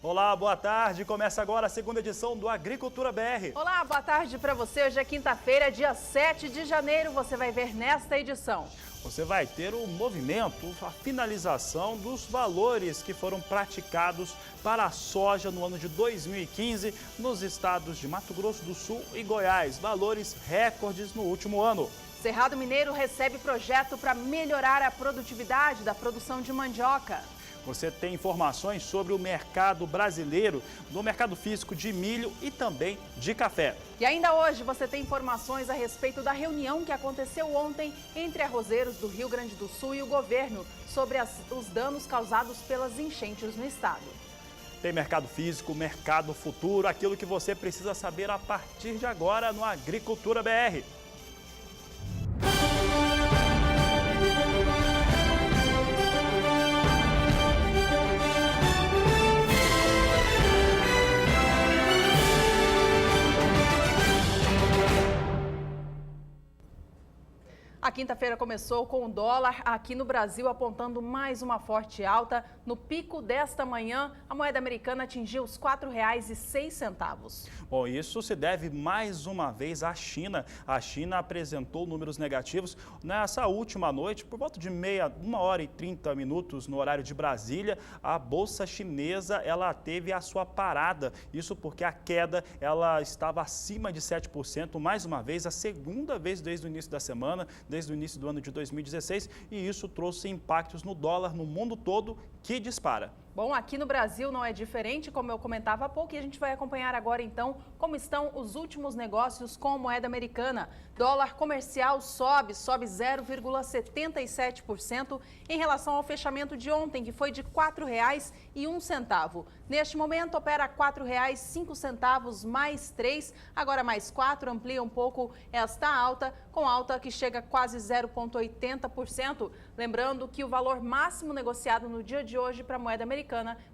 Olá, boa tarde. Começa agora a segunda edição do Agricultura BR. Olá, boa tarde para você. Hoje é quinta-feira, dia 7 de janeiro. Você vai ver nesta edição. Você vai ter o movimento, a finalização dos valores que foram praticados para a soja no ano de 2015 nos estados de Mato Grosso do Sul e Goiás. Valores recordes no último ano. Cerrado Mineiro recebe projeto para melhorar a produtividade da produção de mandioca. Você tem informações sobre o mercado brasileiro, no mercado físico de milho e também de café. E ainda hoje você tem informações a respeito da reunião que aconteceu ontem entre arrozeiros do Rio Grande do Sul e o governo sobre os danos causados pelas enchentes no estado. Tem mercado físico, mercado futuro, aquilo que você precisa saber a partir de agora no Agricultura BR. A quinta-feira começou com o dólar aqui no Brasil apontando mais uma forte alta. No pico desta manhã, a moeda americana atingiu os R$ 4,06. Bom, isso se deve mais uma vez à China. A China apresentou números negativos nessa última noite, por volta de 1h30 no horário de Brasília. A bolsa chinesa ela teve a sua parada. Isso porque a queda ela estava acima de 7%, mais uma vez, a segunda vez desde o início da semana, desde o início do ano de 2016, e isso trouxe impactos no dólar no mundo todo, que dispara. Bom, aqui no Brasil não é diferente, como eu comentava há pouco, e a gente vai acompanhar agora então como estão os últimos negócios com moeda americana. Dólar comercial sobe 0,77% em relação ao fechamento de ontem, que foi de R$ 4,01. Neste momento opera R$ 4,05 mais 3, agora mais 4, amplia um pouco esta alta, com alta que chega a quase 0,80%. Lembrando que o valor máximo negociado no dia de hoje para a moeda americana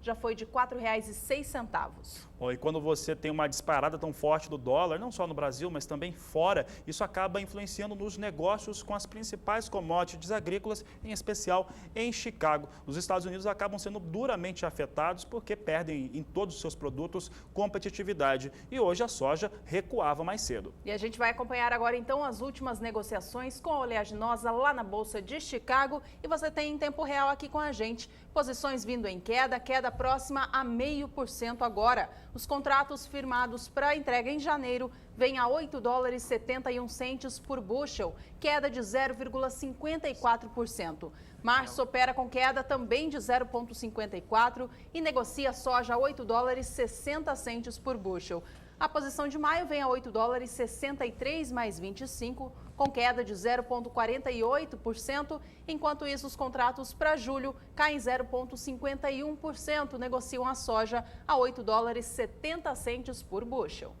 já foi de R$ 4,06. Bom, e quando você tem uma disparada tão forte do dólar, não só no Brasil, mas também fora, isso acaba influenciando nos negócios com as principais commodities agrícolas, em especial em Chicago. Os Estados Unidos acabam sendo duramente afetados porque perdem em todos os seus produtos competitividade. E hoje a soja recuava mais cedo. E a gente vai acompanhar agora então as últimas negociações com a oleaginosa lá na Bolsa de Chicago. E você tem em tempo real aqui com a gente posições vindo em queda próxima a 0,5% agora. Os contratos firmados para entrega em janeiro vêm a $8,71 por bushel, queda de 0,54%. Março opera com queda também de 0,54% e negocia soja a $8,60 por bushel. A posição de maio vem a $8,63 mais 25, com queda de 0,48%, enquanto isso os contratos para julho caem 0,51%, negociam a soja a $8,70 por bushel.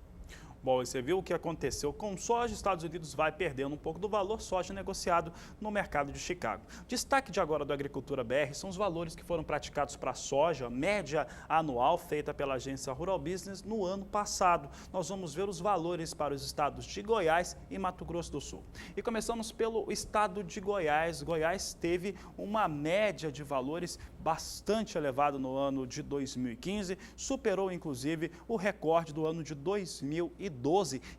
Bom, e você viu o que aconteceu com soja? Estados Unidos vai perdendo um pouco do valor soja negociado no mercado de Chicago. Destaque de agora do Agricultura BR são os valores que foram praticados para a soja, média anual feita pela agência Rural Business no ano passado. Nós vamos ver os valores para os estados de Goiás e Mato Grosso do Sul. E começamos pelo estado de Goiás. Goiás teve uma média de valores bastante elevada no ano de 2015, superou inclusive o recorde do ano de 2012.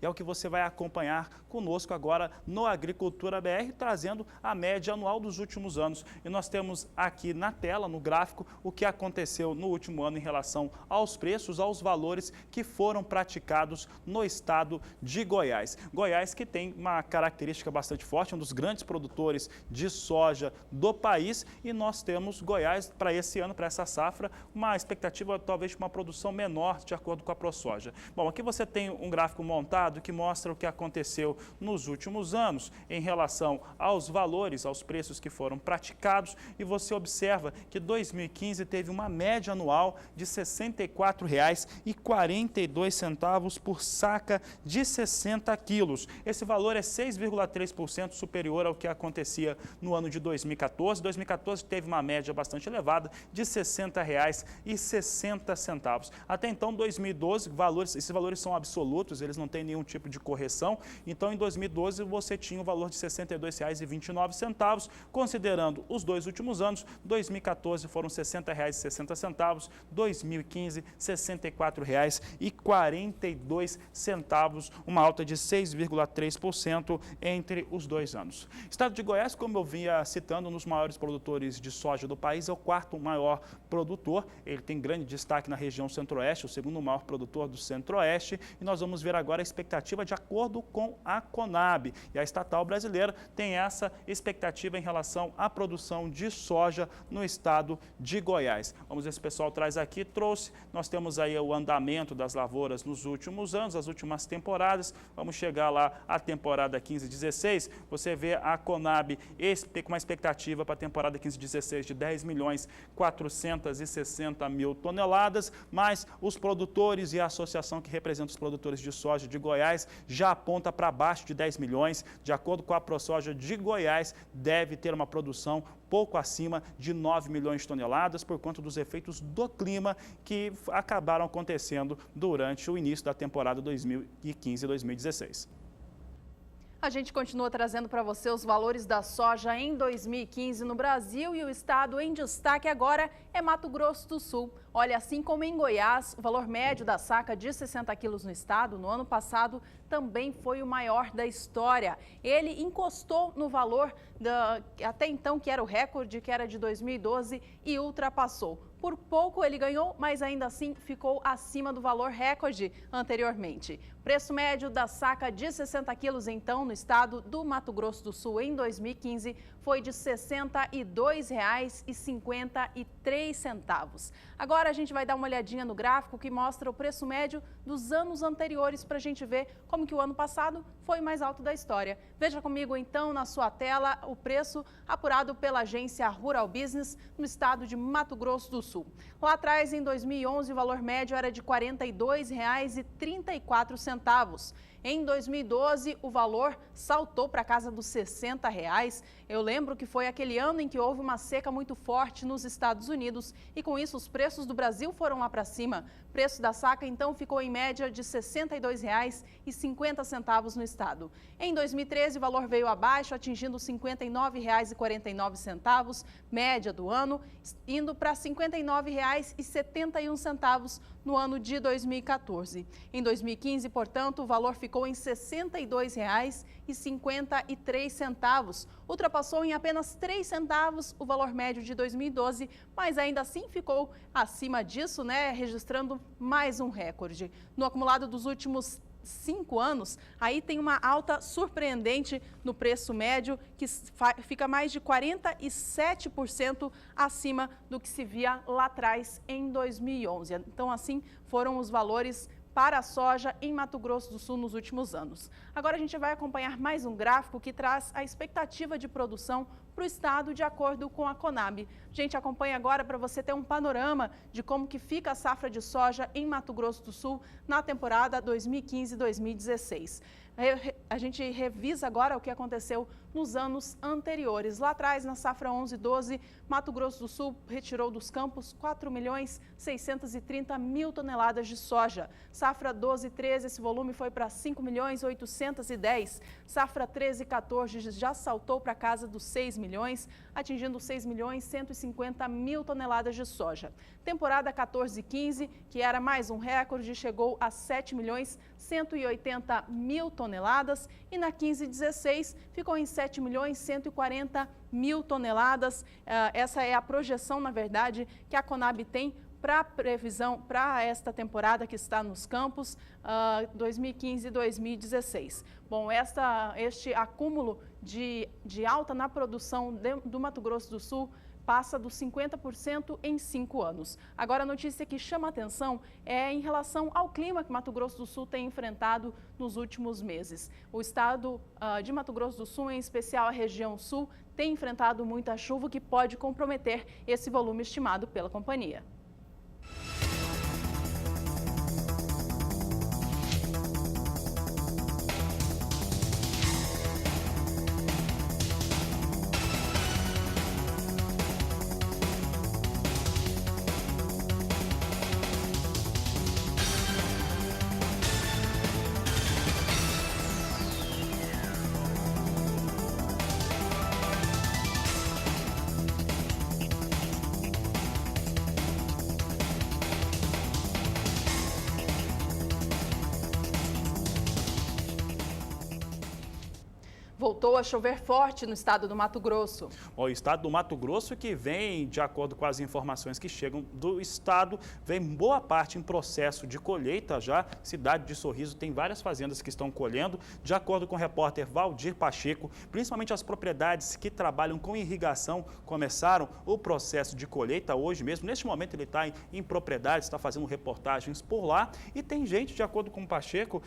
E é o que você vai acompanhar conosco agora no Agricultura BR, trazendo a média anual dos últimos anos. E nós temos aqui na tela, no gráfico, o que aconteceu no último ano em relação aos preços, aos valores que foram praticados no estado de Goiás. Goiás que tem uma característica bastante forte, um dos grandes produtores de soja do país, e nós temos Goiás para esse ano, para essa safra, uma expectativa talvez de uma produção menor de acordo com a ProSoja. Bom, aqui você tem um gráfico montado que mostra o que aconteceu nos últimos anos em relação aos valores, aos preços que foram praticados, e você observa que 2015 teve uma média anual de R$ 64,42 por saca de 60 quilos. Esse valor é 6,3% superior ao que acontecia no ano de 2014. 2014 teve uma média bastante elevada elevada de R$ 60,60. Até então, 2012, esses valores são absolutos, eles não têm nenhum tipo de correção. Então, em 2012, você tinha o valor de R$ 62,29, considerando os dois últimos anos. 2014 foram R$ 60,60, 2015 R$ 64,42, uma alta de 6,3% entre os 2 anos. O estado de Goiás, como eu vinha citando, um dos maiores produtores de soja do país, é o 4º maior produtor. Ele tem grande destaque na região centro-oeste, o 2º maior produtor do centro-oeste. E nós vamos ver agora a expectativa de acordo com a Conab. E a estatal brasileira tem essa expectativa em relação à produção de soja no estado de Goiás. Vamos ver se o pessoal traz aqui, trouxe. Nós temos aí o andamento das lavouras nos últimos anos, as últimas temporadas. Vamos chegar lá à temporada 15-16. Você vê a Conab com uma expectativa para a temporada 15-16 de 10.460.000 toneladas, mas os produtores e a associação que representa os produtores de soja de Goiás já aponta para baixo de 10 milhões. De acordo com a ProSoja de Goiás, deve ter uma produção pouco acima de 9 milhões de toneladas por conta dos efeitos do clima que acabaram acontecendo durante o início da temporada 2015-2016. A gente continua trazendo para você os valores da soja em 2015 no Brasil e o estado em destaque agora é Mato Grosso do Sul. Olha, assim como em Goiás, o valor médio da saca de 60 quilos no estado no ano passado também foi o maior da história. Ele encostou no valor até então, que era o recorde, que era de 2012, e ultrapassou. Por pouco ele ganhou, mas ainda assim ficou acima do valor recorde anteriormente. Preço médio da saca de 60 quilos, então, no estado do Mato Grosso do Sul em 2015 foi de R$ 62,53. Agora a gente vai dar uma olhadinha no gráfico que mostra o preço médio dos anos anteriores para a gente ver como que o ano passado foi o mais alto da história. Veja comigo então na sua tela o preço apurado pela agência Rural Business no estado de Mato Grosso do Sul. Lá atrás, em 2011, o valor médio era de R$ 42,34. Em 2012, o valor saltou para a casa dos R$ 60. Eu lembro que foi aquele ano em que houve uma seca muito forte nos Estados Unidos e com isso os preços do Brasil foram lá para cima. O preço da saca então ficou em média de R$ 62,50 no estado. Em 2013, o valor veio abaixo, atingindo R$ 59,49, média do ano, indo para R$ 59,71 no ano de 2014. Em 2015, portanto, o valor ficou em R$ 62,53. Ultrapassou em apenas 3 centavos o valor médio de 2012, mas ainda assim ficou acima disso, né, registrando mais um recorde. No acumulado dos últimos 5 anos, aí tem uma alta surpreendente no preço médio, que fica mais de 47% acima do que se via lá atrás em 2011. Então, assim, foram os valores para a soja em Mato Grosso do Sul nos últimos anos. Agora a gente vai acompanhar mais um gráfico que traz a expectativa de produção para o estado de acordo com a Conab. A gente acompanha agora para você ter um panorama de como que fica a safra de soja em Mato Grosso do Sul na temporada 2015-2016. A gente revisa agora o que aconteceu nos anos anteriores. Lá atrás, na safra 11-12, Mato Grosso do Sul retirou dos campos 4.630.000 toneladas de soja. Safra 12-13, esse volume foi para 5.810.000. Safra 13-14 já saltou para casa dos 6 milhões, atingindo 6.150.000 toneladas de soja. Temporada 14-15, que era mais um recorde, chegou a 7.180.000 toneladas e na 15-16 ficou em 7.140.000 toneladas. Essa é a projeção, na verdade, que a Conab tem para a previsão para esta temporada que está nos campos 2015-2016. Bom, este acúmulo de alta na produção do Mato Grosso do Sul passa dos 50% em 5 anos. Agora, a notícia que chama a atenção é em relação ao clima que Mato Grosso do Sul tem enfrentado nos últimos meses. O estado de Mato Grosso do Sul, em especial a região sul, tem enfrentado muita chuva que pode comprometer esse volume estimado pela companhia. Voltou a chover forte no estado do Mato Grosso. O estado do Mato Grosso, que vem, de acordo com as informações que chegam do estado, vem boa parte em processo de colheita já. Cidade de Sorriso tem várias fazendas que estão colhendo. De acordo com o repórter Valdir Pacheco, principalmente as propriedades que trabalham com irrigação começaram o processo de colheita hoje mesmo. Neste momento ele está em propriedades, está fazendo reportagens por lá. E tem gente, de acordo com o Pacheco,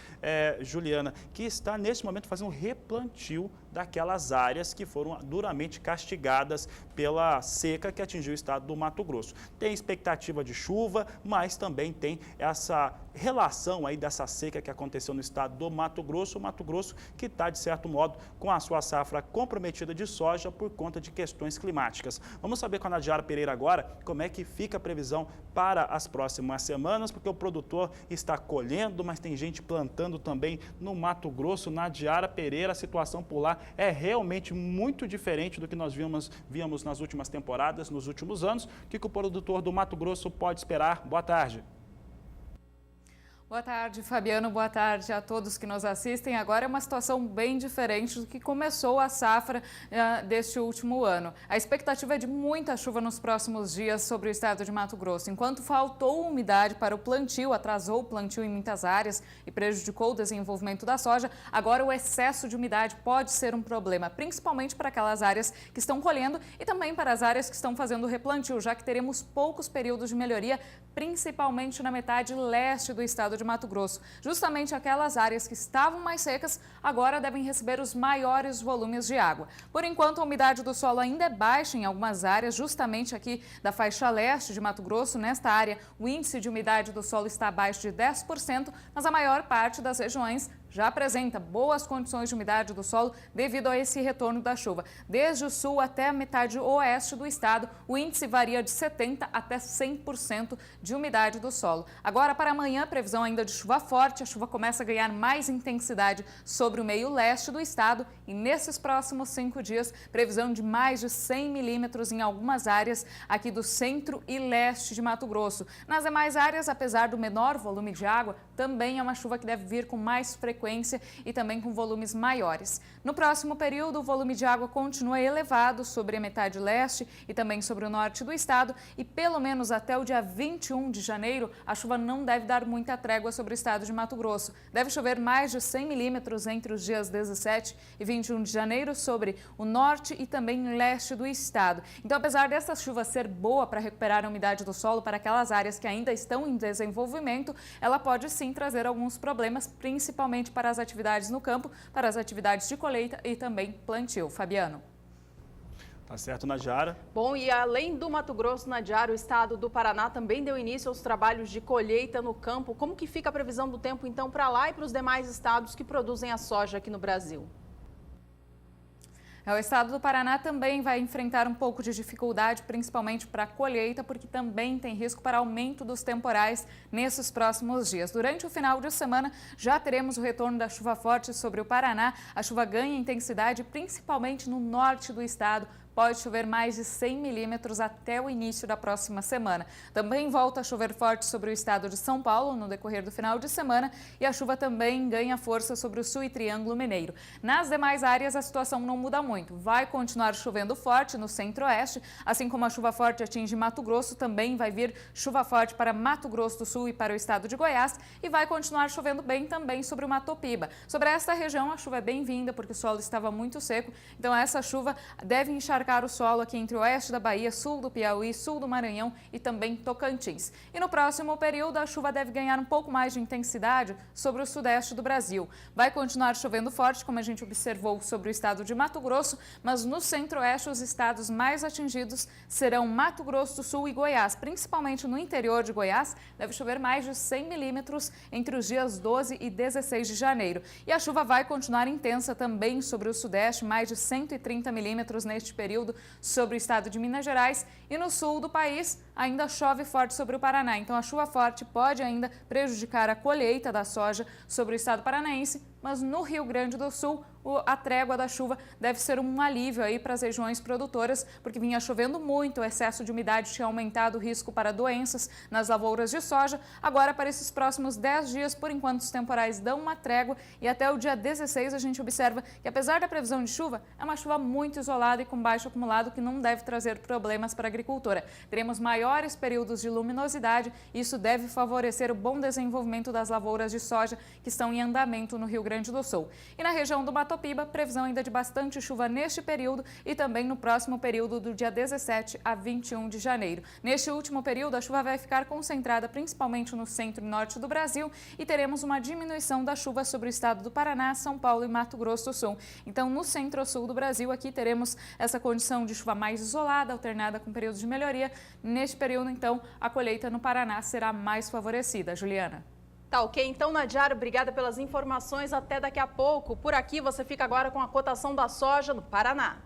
Juliana, que está neste momento fazendo replantio daquelas áreas que foram duramente castigadas pela seca que atingiu o estado do Mato Grosso. Tem expectativa de chuva, mas também tem essa relação aí dessa seca que aconteceu no estado do Mato Grosso. O Mato Grosso que está, de certo modo, com a sua safra comprometida de soja por conta de questões climáticas. Vamos saber com a Nadiara Pereira agora como é que fica a previsão para as próximas semanas, porque o produtor está colhendo, mas tem gente plantando também no Mato Grosso. Nadiara Pereira, a situação por lá é realmente muito diferente do que nós víamos nas últimas temporadas, nos últimos anos. O que o produtor do Mato Grosso pode esperar? Boa tarde. Boa tarde, Fabiano. Boa tarde a todos que nos assistem. Agora é uma situação bem diferente do que começou a safra deste último ano. A expectativa é de muita chuva nos próximos dias sobre o estado de Mato Grosso. Enquanto faltou umidade para o plantio, atrasou o plantio em muitas áreas e prejudicou o desenvolvimento da soja, agora o excesso de umidade pode ser um problema, principalmente para aquelas áreas que estão colhendo e também para as áreas que estão fazendo replantio, já que teremos poucos períodos de melhoria, principalmente na metade leste do estado de Mato Grosso. Justamente aquelas áreas que estavam mais secas agora devem receber os maiores volumes de água. Por enquanto, a umidade do solo ainda é baixa em algumas áreas, justamente aqui da faixa leste de Mato Grosso. Nesta área, o índice de umidade do solo está abaixo de 10%, mas a maior parte das regiões já apresenta boas condições de umidade do solo devido a esse retorno da chuva. Desde o sul até a metade oeste do estado, o índice varia de 70% até 100% de umidade do solo. Agora, para amanhã, previsão ainda de chuva forte. A chuva começa a ganhar mais intensidade sobre o meio leste do estado e nesses próximos 5 dias, previsão de mais de 100 milímetros em algumas áreas aqui do centro e leste de Mato Grosso. Nas demais áreas, apesar do menor volume de água, também é uma chuva que deve vir com mais frequência e também com volumes maiores. No próximo período, o volume de água continua elevado sobre a metade leste e também sobre o norte do estado e pelo menos até o dia 21 de janeiro, a chuva não deve dar muita trégua sobre o estado de Mato Grosso. Deve chover mais de 100 milímetros entre os dias 17 e 21 de janeiro sobre o norte e também leste do estado. Então, apesar dessa chuva ser boa para recuperar a umidade do solo para aquelas áreas que ainda estão em desenvolvimento, ela pode sim trazer alguns problemas, principalmente para as atividades no campo, para as atividades de colheita e também plantio. Fabiano. Tá certo, Nadiara. Bom, e além do Mato Grosso, Nadiara, o estado do Paraná também deu início aos trabalhos de colheita no campo. Como que fica a previsão do tempo, então, para lá e para os demais estados que produzem a soja aqui no Brasil? O estado do Paraná também vai enfrentar um pouco de dificuldade, principalmente para a colheita, porque também tem risco para aumento dos temporais nesses próximos dias. Durante o final de semana, já teremos o retorno da chuva forte sobre o Paraná. A chuva ganha intensidade, principalmente no norte do estado. Pode chover mais de 100 milímetros até o início da próxima semana. Também volta a chover forte sobre o estado de São Paulo no decorrer do final de semana e a chuva também ganha força sobre o sul e Triângulo Mineiro. Nas demais áreas, a situação não muda muito. Vai continuar chovendo forte no centro-oeste, assim como a chuva forte atinge Mato Grosso, também vai vir chuva forte para Mato Grosso do Sul e para o estado de Goiás e vai continuar chovendo bem também sobre o Mato Piba. Sobre esta região, a chuva é bem-vinda porque o solo estava muito seco, então essa chuva deve encharcar o solo aqui entre o oeste da Bahia, sul do Piauí, sul do Maranhão e também Tocantins. E no próximo período, a chuva deve ganhar um pouco mais de intensidade sobre o sudeste do Brasil. Vai continuar chovendo forte, como a gente observou sobre o estado de Mato Grosso, mas no centro-oeste, os estados mais atingidos serão Mato Grosso do Sul e Goiás. Principalmente no interior de Goiás, deve chover mais de 100 milímetros entre os dias 12 e 16 de janeiro. E a chuva vai continuar intensa também sobre o sudeste, mais de 130 milímetros neste período sobre o estado de Minas Gerais e no sul do país ainda chove forte sobre o Paraná. Então a chuva forte pode ainda prejudicar a colheita da soja sobre o estado paranaense, mas no Rio Grande do Sul a trégua da chuva deve ser um alívio aí para as regiões produtoras, porque vinha chovendo muito, o excesso de umidade tinha aumentado o risco para doenças nas lavouras de soja. Agora, para esses próximos 10 dias, por enquanto, os temporais dão uma trégua e até o dia 16 a gente observa que, apesar da previsão de chuva, é uma chuva muito isolada e com baixo acumulado que não deve trazer problemas para a agricultura. Teremos maiores períodos de luminosidade e isso deve favorecer o bom desenvolvimento das lavouras de soja que estão em andamento no Rio Grande do Sul. E na região do Mato Piba, previsão ainda de bastante chuva neste período e também no próximo período do dia 17 a 21 de janeiro. Neste último período, a chuva vai ficar concentrada principalmente no centro e norte do Brasil e teremos uma diminuição da chuva sobre o estado do Paraná, São Paulo e Mato Grosso do Sul. Então, no centro-sul do Brasil, aqui teremos essa condição de chuva mais isolada, alternada com períodos de melhoria. Neste período, então, a colheita no Paraná será mais favorecida. Juliana. Tá ok, então, Nadiara, obrigada pelas informações. Até daqui a pouco. Por aqui, você fica agora com a cotação da soja no Paraná.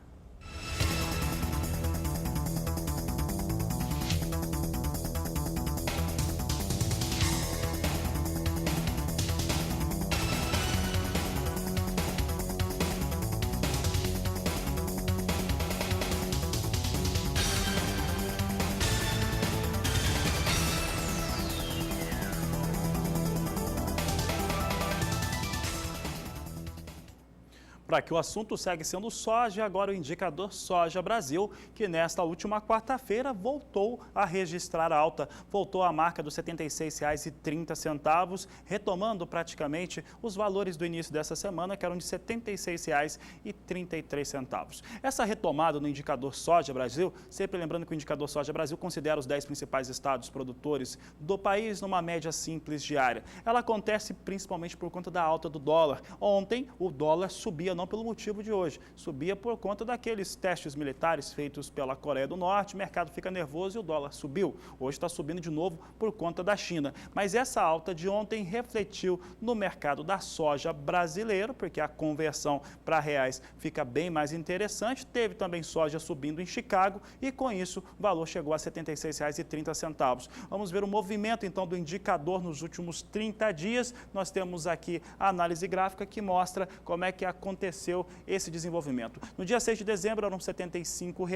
Para que o assunto segue sendo soja, agora o indicador Soja Brasil, que nesta última quarta-feira voltou a registrar alta, voltou à marca dos R$ 76,30, retomando praticamente os valores do início dessa semana, que eram de R$ 76,33. Essa retomada no indicador Soja Brasil, sempre lembrando que o indicador Soja Brasil considera os 10 principais estados produtores do país numa média simples diária. Ela acontece principalmente por conta da alta do dólar. Ontem, o dólar subia não pelo motivo de hoje, subia por conta daqueles testes militares feitos pela Coreia do Norte, o mercado fica nervoso e o dólar subiu. Hoje está subindo de novo por conta da China. Mas essa alta de ontem refletiu no mercado da soja brasileiro, porque a conversão para reais fica bem mais interessante. Teve também soja subindo em Chicago e com isso o valor chegou a R$ 76,30. Vamos ver o movimento então do indicador nos últimos 30 dias. Nós temos aqui a análise gráfica que mostra como é que aconteceu esse desenvolvimento. No dia 6 de dezembro eram R$ 75,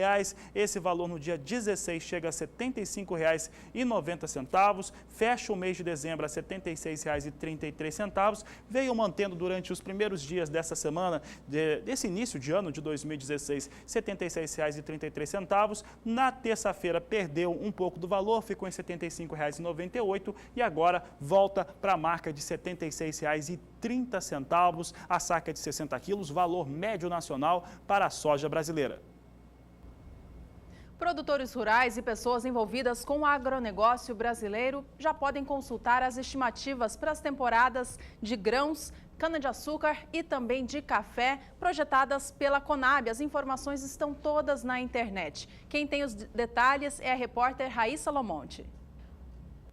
esse valor no dia 16 chega a R$ 75,90, fecha o mês de dezembro a R$ 76,33, veio mantendo durante os primeiros dias dessa semana, desse início de ano de 2016, R$ 76,33, na terça-feira perdeu um pouco do valor, ficou em R$ 75,98 e agora volta para a marca de R$ 76,30, a saca de 60 quilos, valor médio nacional para a soja brasileira. Produtores rurais e pessoas envolvidas com o agronegócio brasileiro já podem consultar as estimativas para as temporadas de grãos, cana-de-açúcar e também de café projetadas pela Conab. As informações estão todas na internet. Quem tem os detalhes é a repórter Raíssa Lomonte.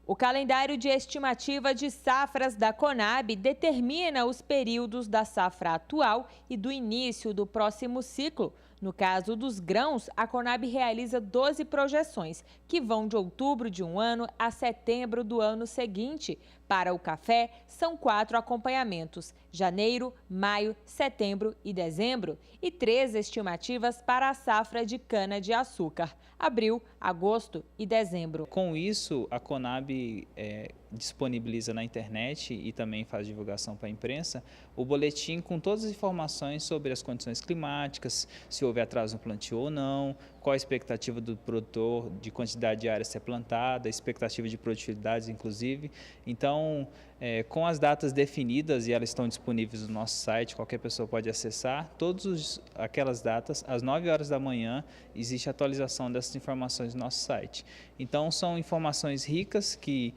O calendário de estimativa de safras da Conab determina os períodos da safra atual e do início do próximo ciclo. No caso dos grãos, a Conab realiza 12 projeções, que vão de outubro de um ano a setembro do ano seguinte. Para o café, são 4 acompanhamentos: janeiro, maio, setembro e dezembro, e 3 estimativas para a safra de cana-de-açúcar: abril, agosto e dezembro. Com isso, a Conab disponibiliza na internet e também faz divulgação para a imprensa o boletim com todas as informações sobre as condições climáticas, se houve atraso no plantio ou não, qual a expectativa do produtor de quantidade de área a ser plantada, a expectativa de produtividade, inclusive. Então, com as datas definidas, e elas estão disponíveis no nosso site, qualquer pessoa pode acessar, todas aquelas datas, às 9 horas da manhã, existe atualização dessas informações no nosso site. Então, são informações ricas que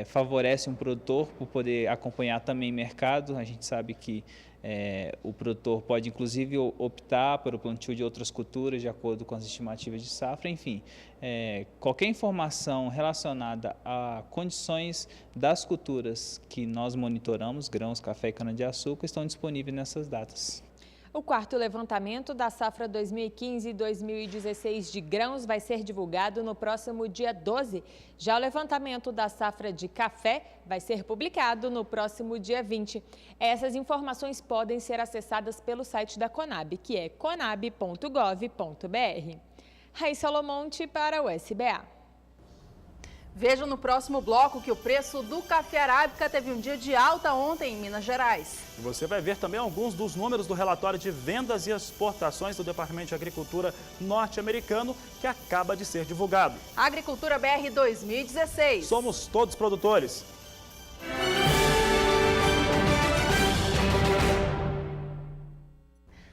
favorecem o produtor por poder acompanhar também o mercado. A gente sabe que o produtor pode, inclusive, optar pelo plantio de outras culturas de acordo com as estimativas de safra. Enfim, qualquer informação relacionada a condições das culturas que nós monitoramos, grãos, café e cana-de-açúcar, estão disponíveis nessas datas. O quarto levantamento da safra 2015 e 2016 de grãos vai ser divulgado no próximo dia 12. Já o levantamento da safra de café vai ser publicado no próximo dia 20. Essas informações podem ser acessadas pelo site da Conab, que é conab.gov.br. Raíssa Lomonte para o SBA. Veja no próximo bloco que o preço do café arábica teve um dia de alta ontem em Minas Gerais. E você vai ver também alguns dos números do relatório de vendas e exportações do Departamento de Agricultura norte-americano que acaba de ser divulgado. Agricultura BR 2016. Somos todos produtores.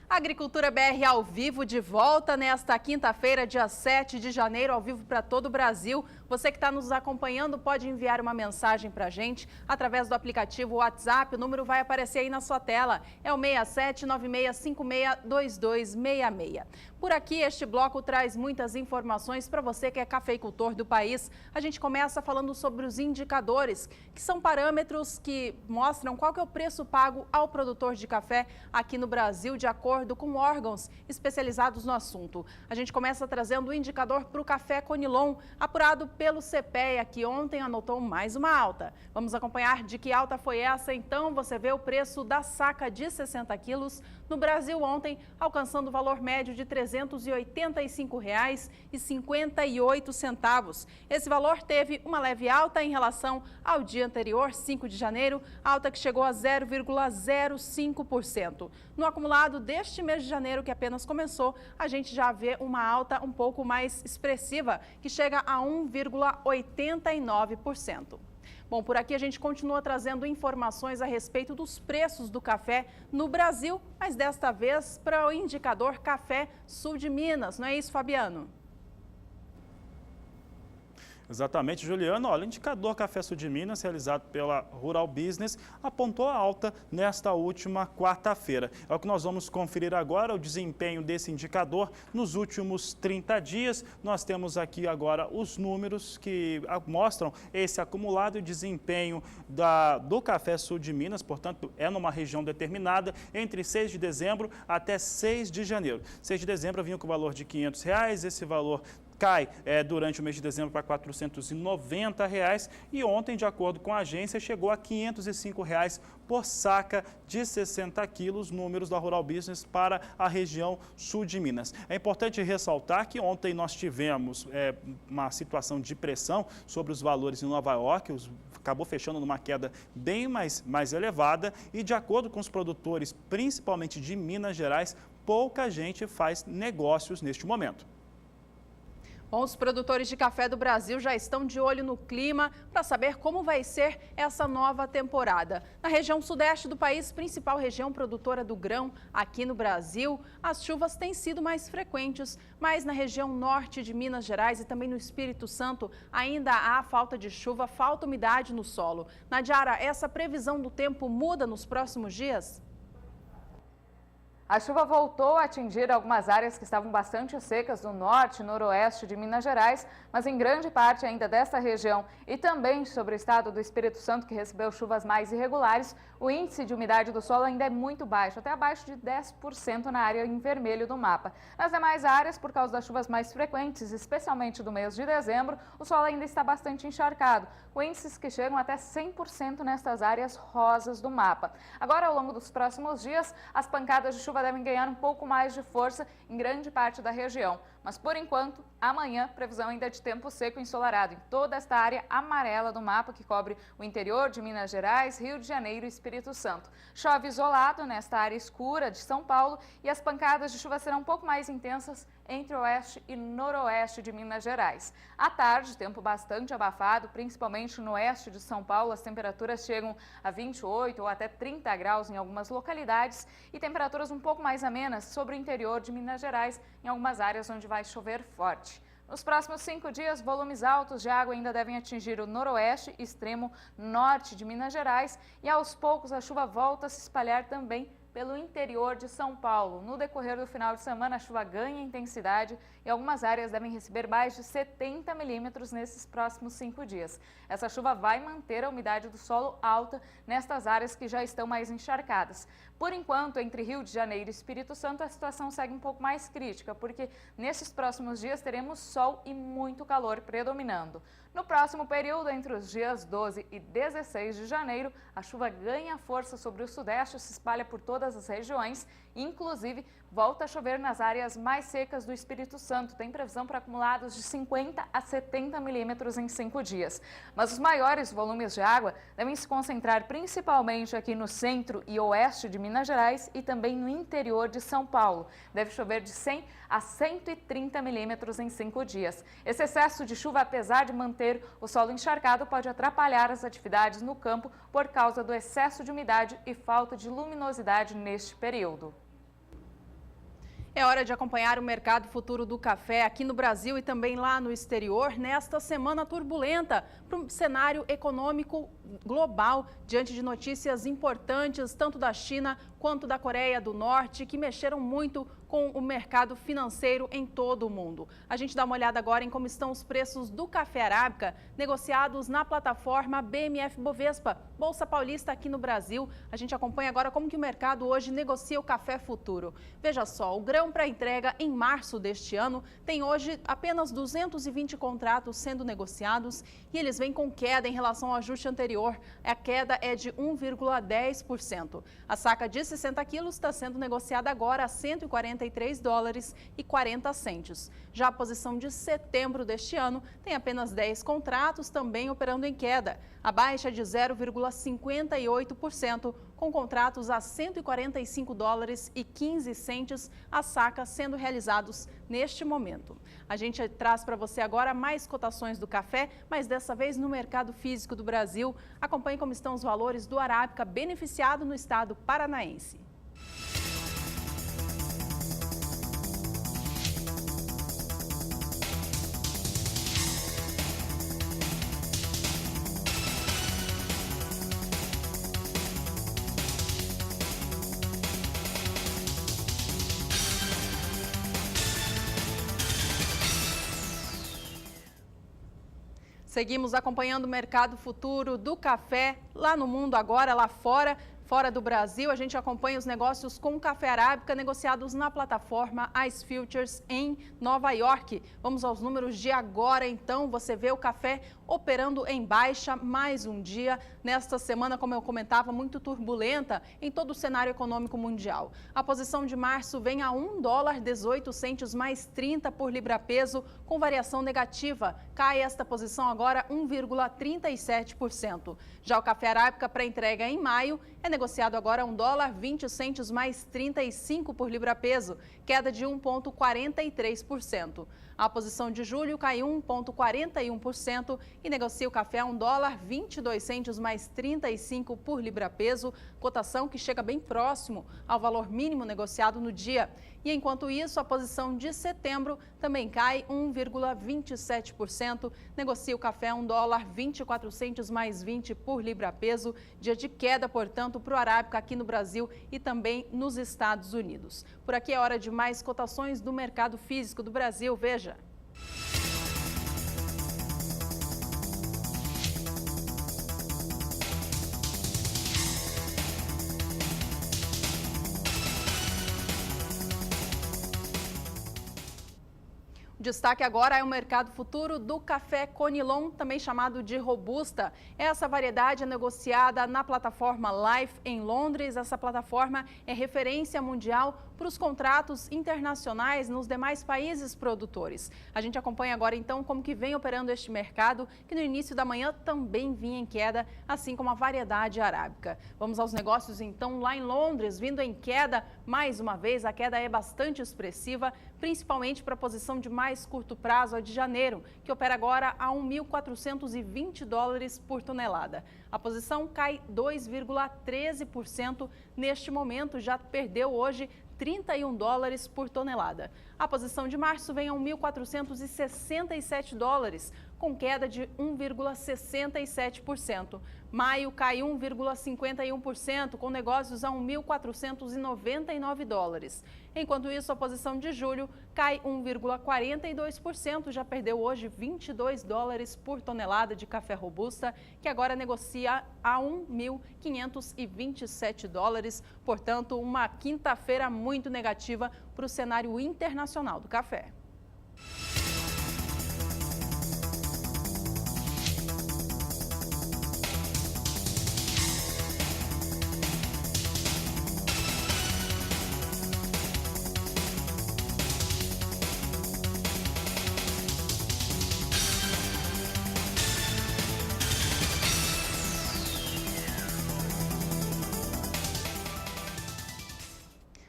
Agricultura BR ao vivo de volta nesta quinta-feira, dia 7 de janeiro, ao vivo para todo o Brasil. Você que está nos acompanhando pode enviar uma mensagem para a gente através do aplicativo WhatsApp. O número vai aparecer aí na sua tela. É o 6796562266. Por aqui, este bloco traz muitas informações para você que é cafeicultor do país. A gente começa falando sobre os indicadores, que são parâmetros que mostram qual que é o preço pago ao produtor de café aqui no Brasil, de acordo com órgãos especializados no assunto. A gente começa trazendo o indicador para o café Conilon, apurado pelo CPEA, que ontem anotou mais uma alta. Vamos acompanhar de que alta foi essa, então você vê o preço da saca de 60 quilos no Brasil ontem, alcançando o valor médio de R$ 385,58. Esse valor teve uma leve alta em relação ao dia anterior, 5 de janeiro, alta que chegou a 0,05%. No acumulado deste mês de janeiro, que apenas começou, a gente já vê uma alta um pouco mais expressiva, que chega a 1,89%. Bom, por aqui a gente continua trazendo informações a respeito dos preços do café no Brasil, mas desta vez para o indicador Café Sul de Minas. Não é isso, Fabiano? Exatamente, Juliana. Olha, o indicador Café Sul de Minas, realizado pela Rural Business, apontou a alta nesta última quarta-feira. É o que nós vamos conferir agora, o desempenho desse indicador nos últimos 30 dias. Nós temos aqui agora os números que mostram esse acumulado desempenho do Café Sul de Minas, portanto, é numa região determinada, entre 6 de dezembro até 6 de janeiro. 6 de dezembro vinha com o valor de R$ 500, esse valor cai durante o mês de dezembro para R$ 490 e ontem, de acordo com a agência, chegou a R$ 505 por saca de 60 quilos, números da Rural Business para a região sul de Minas. É importante ressaltar que ontem nós tivemos uma situação de pressão sobre os valores em Nova York, acabou fechando numa queda bem mais elevada e, de acordo com os produtores, principalmente de Minas Gerais, pouca gente faz negócios neste momento. Bom, os produtores de café do Brasil já estão de olho no clima para saber como vai ser essa nova temporada. Na região sudeste do país, principal região produtora do grão aqui no Brasil, as chuvas têm sido mais frequentes, mas na região norte de Minas Gerais e também no Espírito Santo ainda há falta de chuva, falta umidade no solo. Nadiara, essa previsão do tempo muda nos próximos dias? A chuva voltou a atingir algumas áreas que estavam bastante secas do norte e noroeste de Minas Gerais, mas em grande parte ainda desta região e também sobre o estado do Espírito Santo, que recebeu chuvas mais irregulares, o índice de umidade do solo ainda é muito baixo, até abaixo de 10% na área em vermelho do mapa. Nas demais áreas, por causa das chuvas mais frequentes, especialmente do mês de dezembro, o solo ainda está bastante encharcado, com índices que chegam até 100% nestas áreas rosas do mapa. Agora, ao longo dos próximos dias, as pancadas de chuva devem ganhar um pouco mais de força em grande parte da região. Mas, por enquanto, amanhã, previsão ainda de tempo seco e ensolarado em toda esta área amarela do mapa que cobre o interior de Minas Gerais, Rio de Janeiro e Espírito Santo. Chove isolado nesta área escura de São Paulo e as pancadas de chuva serão um pouco mais intensas entre o oeste e noroeste de Minas Gerais. À tarde, tempo bastante abafado, principalmente no oeste de São Paulo, as temperaturas chegam a 28 ou até 30 graus em algumas localidades e temperaturas um pouco mais amenas sobre o interior de Minas Gerais, em algumas áreas onde vai chover forte. Nos próximos 5 dias, volumes altos de água ainda devem atingir o noroeste e extremo norte de Minas Gerais e aos poucos a chuva volta a se espalhar também pelo interior de São Paulo. No decorrer do final de semana, a chuva ganha intensidade e algumas áreas devem receber mais de 70 milímetros nesses próximos 5 dias. Essa chuva vai manter a umidade do solo alta nestas áreas que já estão mais encharcadas. Por enquanto, entre Rio de Janeiro e Espírito Santo, a situação segue um pouco mais crítica, porque nesses próximos dias teremos sol e muito calor predominando. No próximo período, entre os dias 12 e 16 de janeiro, a chuva ganha força sobre o sudeste, se espalha por todas as regiões, inclusive volta a chover nas áreas mais secas do Espírito Santo. Tem previsão para acumulados de 50 a 70 milímetros em 5 dias. Mas os maiores volumes de água devem se concentrar principalmente aqui no centro e oeste de Minas Gerais e também no interior de São Paulo. Deve chover de 100 a 130 milímetros em 5 dias. Esse excesso de chuva, apesar de manter o solo encharcado, pode atrapalhar as atividades no campo por causa do excesso de umidade e falta de luminosidade neste período. É hora de acompanhar o mercado futuro do café aqui no Brasil e também lá no exterior, nesta semana turbulenta para um cenário econômico global, diante de notícias importantes, tanto da China quanto da Coreia do Norte, que mexeram muito com o mercado financeiro em todo o mundo. A gente dá uma olhada agora em como estão os preços do café arábica negociados na plataforma BMF Bovespa, Bolsa Paulista aqui no Brasil. A gente acompanha agora como que o mercado hoje negocia o café futuro. Veja só, o grão para entrega em março deste ano tem hoje apenas 220 contratos sendo negociados e eles vêm com queda em relação ao ajuste anterior. A queda é de 1,10%. A saca de 60 quilos está sendo negociada agora a $143,40. Já a posição de setembro deste ano tem apenas 10 contratos também operando em queda. A baixa é de 0,58%, com contratos a $145,15 a saca sendo realizados neste momento. A gente traz para você agora mais cotações do café, mas dessa vez no mercado físico do Brasil. Acompanhe como estão os valores do arábica beneficiado no estado paranaense. Seguimos acompanhando o mercado futuro do café lá no mundo agora, lá fora do Brasil. A gente acompanha os negócios com café arábica negociados na plataforma Ice Futures em Nova York. Vamos aos números de agora, então. Você vê o café operando em baixa mais um dia. Nesta semana, como eu comentava, muito turbulenta em todo o cenário econômico mundial. A posição de março vem a $1,18 mais 30 por libra-peso, com variação negativa. Cai esta posição agora 1,37%. Já o café arábica para entrega em maio é negociado agora a $1,20 mais 35 por libra-peso, queda de 1,43%. A posição de julho caiu 1,41% e negocia o café a $1,22 mais 35 por libra-peso, cotação que chega bem próximo ao valor mínimo negociado no dia. E enquanto isso, a posição de setembro também cai 1,27%, negocia o café a $1,24 mais 20 por libra-peso, dia de queda, portanto, para o arábica aqui no Brasil e também nos Estados Unidos. Por aqui é hora de mais cotações do mercado físico do Brasil. Veja. O destaque agora é o mercado futuro do café Conilon, também chamado de Robusta. Essa variedade é negociada na plataforma Life em Londres. Essa plataforma é referência mundial para os contratos internacionais nos demais países produtores. A gente acompanha agora então como que vem operando este mercado, que no início da manhã também vinha em queda, assim como a variedade arábica. Vamos aos negócios então lá em Londres, vindo em queda mais uma vez. A queda é bastante expressiva, principalmente para a posição de mais curto prazo, a de janeiro, que opera agora a $1.420 por tonelada. A posição cai 2,13% neste momento, já perdeu hoje $31 por tonelada. A posição de março vem a $1.467, com queda de 1,67%. Maio cai 1,51%, com negócios a 1.499 dólares. Enquanto isso, a posição de julho cai 1,42%, já perdeu hoje 22 dólares por tonelada de café robusta, que agora negocia a 1.527 dólares. Portanto, uma quinta-feira muito negativa para o cenário internacional do café.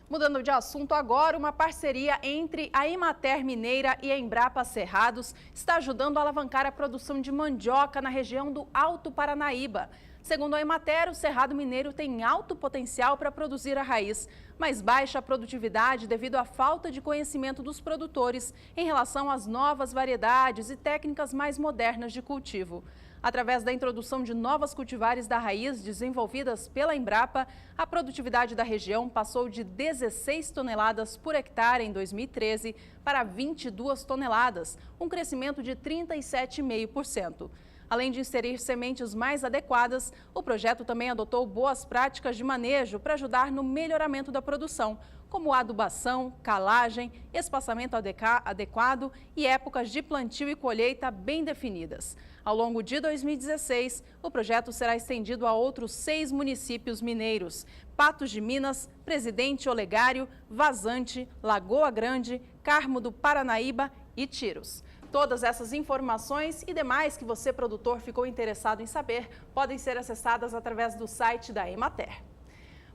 Mudando de assunto agora, uma parceria entre a Emater Mineira e a Embrapa Cerrados está ajudando a alavancar a produção de mandioca na região do Alto Paranaíba. Segundo a Emater, o Cerrado Mineiro tem alto potencial para produzir a raiz, mas baixa produtividade devido à falta de conhecimento dos produtores em relação às novas variedades e técnicas mais modernas de cultivo. Através da introdução de novas cultivares da raiz desenvolvidas pela Embrapa, a produtividade da região passou de 16 toneladas por hectare em 2013 para 22 toneladas, um crescimento de 37,5%. Além de inserir sementes mais adequadas, o projeto também adotou boas práticas de manejo para ajudar no melhoramento da produção, como adubação, calagem, espaçamento adequado e épocas de plantio e colheita bem definidas. Ao longo de 2016, o projeto será estendido a outros 6 municípios mineiros: Patos de Minas, Presidente Olegário, Vazante, Lagoa Grande, Carmo do Paranaíba e Tiros. Todas essas informações e demais que você, produtor, ficou interessado em saber, podem ser acessadas através do site da Emater.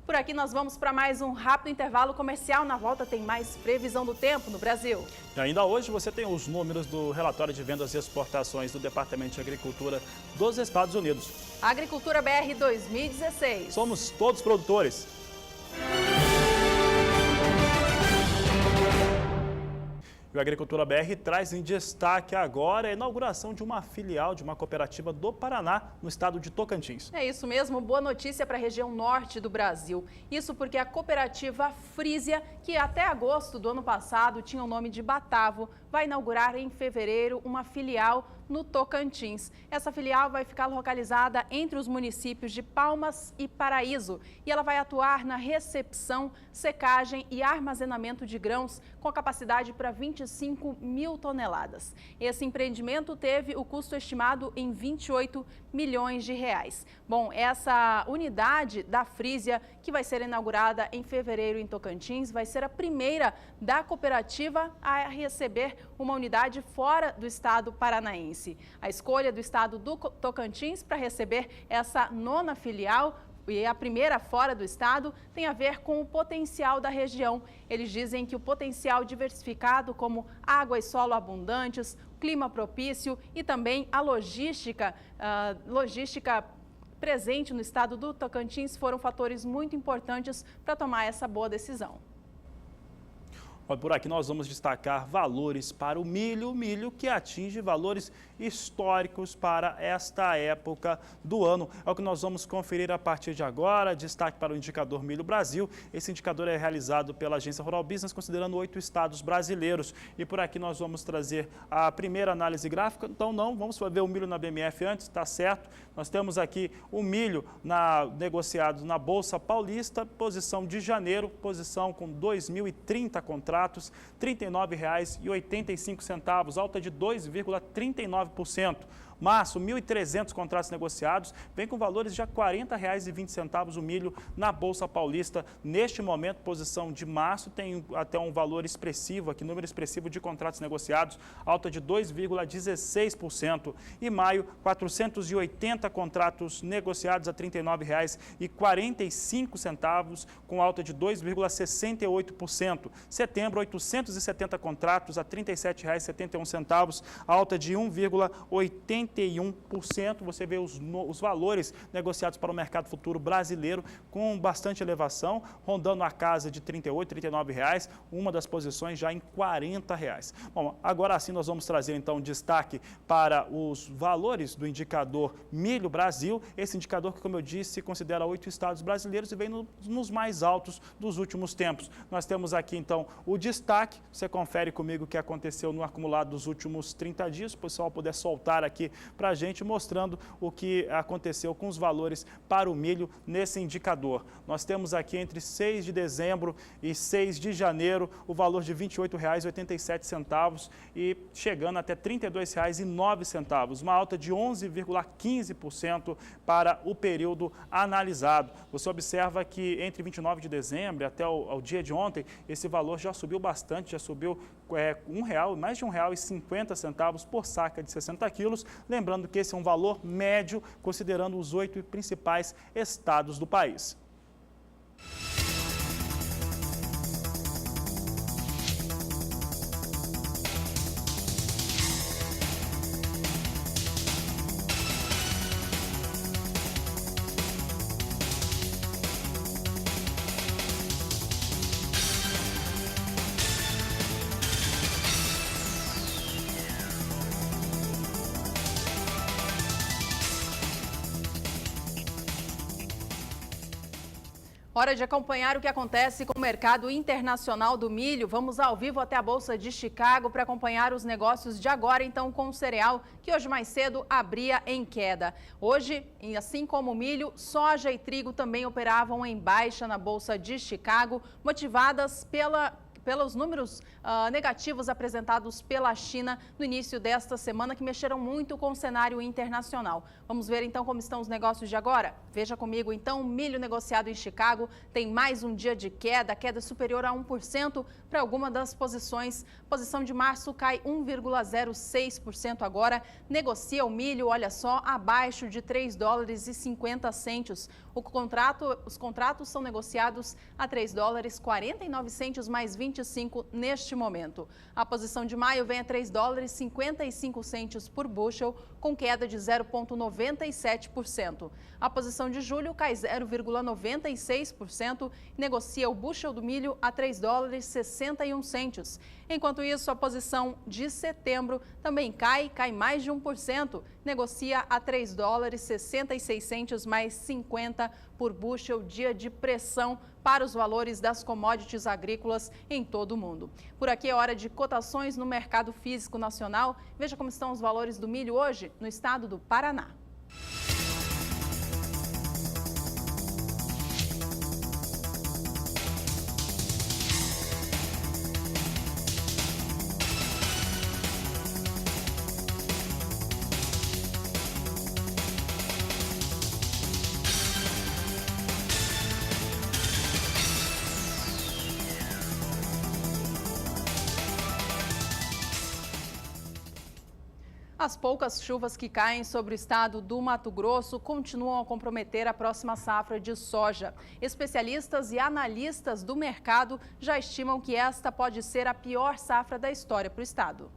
Por aqui nós vamos para mais um rápido intervalo comercial. Na volta tem mais previsão do tempo no Brasil. E ainda hoje você tem os números do relatório de vendas e exportações do Departamento de Agricultura dos Estados Unidos. Agricultura BR 2016. Somos todos produtores. E o Agricultura BR traz em destaque agora a inauguração de uma filial de uma cooperativa do Paraná, no estado de Tocantins. É isso mesmo, boa notícia para a região norte do Brasil. Isso porque a cooperativa Frisia, que até agosto do ano passado tinha o nome de Batavo, vai inaugurar em fevereiro uma filial no Tocantins. Essa filial vai ficar localizada entre os municípios de Palmas e Paraíso e ela vai atuar na recepção, secagem e armazenamento de grãos com capacidade para 25 mil toneladas. Esse empreendimento teve o custo estimado em 28 milhões de reais. Bom, essa unidade da Frisia, que vai ser inaugurada em fevereiro em Tocantins, vai ser a primeira da cooperativa a receber uma unidade fora do estado paranaense. A escolha do estado do Tocantins para receber essa nona filial e a primeira fora do estado tem a ver com o potencial da região. Eles dizem que o potencial diversificado, como água e solo abundantes, clima propício e também a logística presente no estado do Tocantins foram fatores muito importantes para tomar essa boa decisão. Por aqui nós vamos destacar valores para o milho que atinge valores históricos para esta época do ano. É o que nós vamos conferir a partir de agora. Destaque para o indicador Milho Brasil. Esse indicador é realizado pela Agência Rural Business, considerando 8 estados brasileiros. E por aqui nós vamos trazer a primeira análise gráfica. Então vamos ver o milho na BMF antes, está certo? Nós temos aqui o milho negociado na Bolsa Paulista, posição de janeiro, posição com 2.030 contratos. R$ 39,85, alta de 2,39%. Março, 1.300 contratos negociados, vem com valores de R$ 40,20 o milho na Bolsa Paulista. Neste momento, posição de março, tem até um valor expressivo aqui, número expressivo de contratos negociados, alta de 2,16%. E maio, 480 contratos negociados a R$ 39,45, com alta de 2,68%. Setembro, 870 contratos a R$ 37,71, alta de 1,84%. 81%. Você vê os valores negociados para o mercado futuro brasileiro com bastante elevação, rondando a casa de R$ 38, R$ 39, uma das posições já em R$ 40. Bom, agora sim nós vamos trazer então destaque para os valores do indicador Milho Brasil. Esse indicador que, como eu disse, considera 8 estados brasileiros e vem nos mais altos dos últimos tempos. Nós temos aqui então o destaque, você confere comigo o que aconteceu no acumulado dos últimos 30 dias, se o pessoal puder soltar aqui para a gente, mostrando o que aconteceu com os valores para o milho nesse indicador. Nós temos aqui entre 6 de dezembro e 6 de janeiro o valor de R$ 28,87 e chegando até R$ 32,09, uma alta de 11,15% para o período analisado. Você observa que entre 29 de dezembro até o dia de ontem, esse valor já subiu bastante, já subiu mais de R$ 1,50 por saca de 60 quilos. Lembrando que esse é um valor médio, considerando os 8 principais estados do país. Hora de acompanhar o que acontece com o mercado internacional do milho. Vamos ao vivo até a Bolsa de Chicago para acompanhar os negócios de agora, então, com o cereal, que hoje mais cedo abria em queda. Hoje, assim como o milho, soja e trigo também operavam em baixa na Bolsa de Chicago, motivadas pelos números negativos apresentados pela China no início desta semana, que mexeram muito com o cenário internacional. Vamos ver então como estão os negócios de agora? Veja comigo então, milho negociado em Chicago tem mais um dia de queda superior a 1% para alguma das posições. Posição de março cai 1,06% agora, negocia o milho, olha só, abaixo de $3,50. Os contratos são negociados a $3,49 mais 25 neste momento. A posição de maio vem a $3,55 por bushel, com queda de 0,97%. A posição de julho cai 0,96% e negocia o bushel do milho a $3,61. Enquanto isso, a posição de setembro também cai mais de 1%, negocia a $3,66 mais 50 por bushel, dia de pressão para os valores das commodities agrícolas em todo o mundo. Por aqui é hora de cotações no mercado físico nacional. Veja como estão os valores do milho hoje no estado do Paraná. As poucas chuvas que caem sobre o estado do Mato Grosso continuam a comprometer a próxima safra de soja. Especialistas e analistas do mercado já estimam que esta pode ser a pior safra da história para o estado.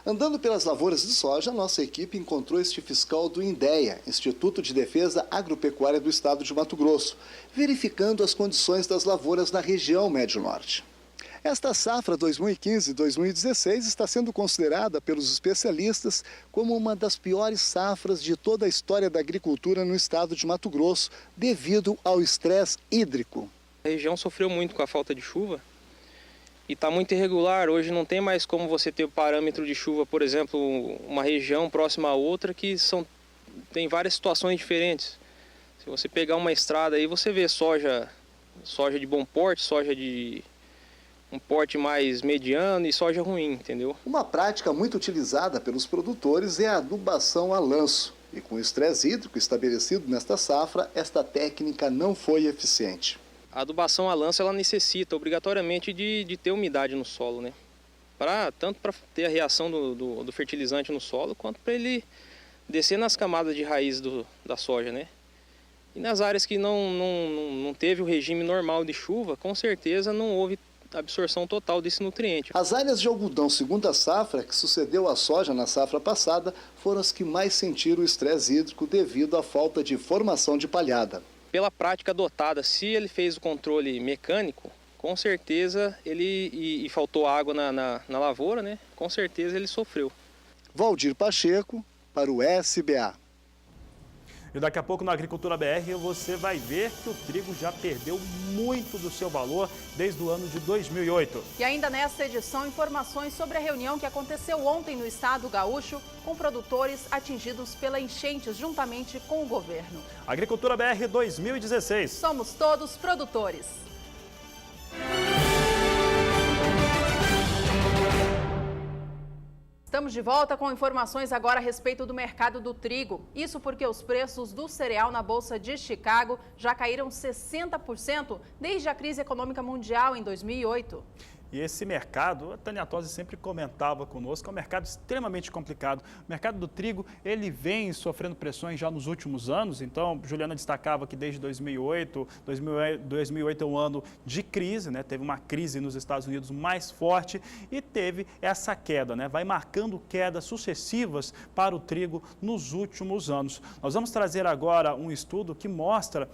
Andando pelas lavouras de soja, nossa equipe encontrou este fiscal do INDEA, Instituto de Defesa Agropecuária do Estado de Mato Grosso, verificando as condições das lavouras na região Médio-Norte. Esta safra 2015-2016 está sendo considerada pelos especialistas como uma das piores safras de toda a história da agricultura no estado de Mato Grosso, devido ao estresse hídrico. A região sofreu muito com a falta de chuva e está muito irregular. Hoje não tem mais como você ter o parâmetro de chuva, por exemplo, uma região próxima a outra que tem várias situações diferentes. Se você pegar uma estrada aí, você vê soja de bom porte, soja de um porte mais mediano e soja ruim, entendeu? Uma prática muito utilizada pelos produtores é a adubação a lanço. E com o estresse hídrico estabelecido nesta safra, esta técnica não foi eficiente. A adubação a lanço ela necessita obrigatoriamente de ter umidade no solo, né? Tanto para ter a reação do fertilizante no solo, quanto para ele descer nas camadas de raiz da soja, né? E nas áreas que não teve o regime normal de chuva, com certeza não houve absorção total desse nutriente. As áreas de algodão segunda safra, que sucedeu à soja na safra passada, foram as que mais sentiram o estresse hídrico devido à falta de formação de palhada. Pela prática adotada, se ele fez o controle mecânico, com certeza e faltou água na lavoura, né? Com certeza ele sofreu. Valdir Pacheco, para o SBA. E daqui a pouco na Agricultura BR você vai ver que o trigo já perdeu muito do seu valor desde o ano de 2008. E ainda nesta edição, informações sobre a reunião que aconteceu ontem no estado gaúcho com produtores atingidos pela enchentes juntamente com o governo. Agricultura BR 2016. Somos todos produtores. Estamos de volta com informações agora a respeito do mercado do trigo. Isso porque os preços do cereal na Bolsa de Chicago já caíram 60% desde a crise econômica mundial em 2008. E esse mercado, a Tânia Tosi sempre comentava conosco, é um mercado extremamente complicado. O mercado do trigo, ele vem sofrendo pressões já nos últimos anos. Então, Juliana destacava que desde 2008 é um ano de crise, né? Teve uma crise nos Estados Unidos mais forte e teve essa queda, né? Vai marcando quedas sucessivas para o trigo nos últimos anos. Nós vamos trazer agora um estudo que mostra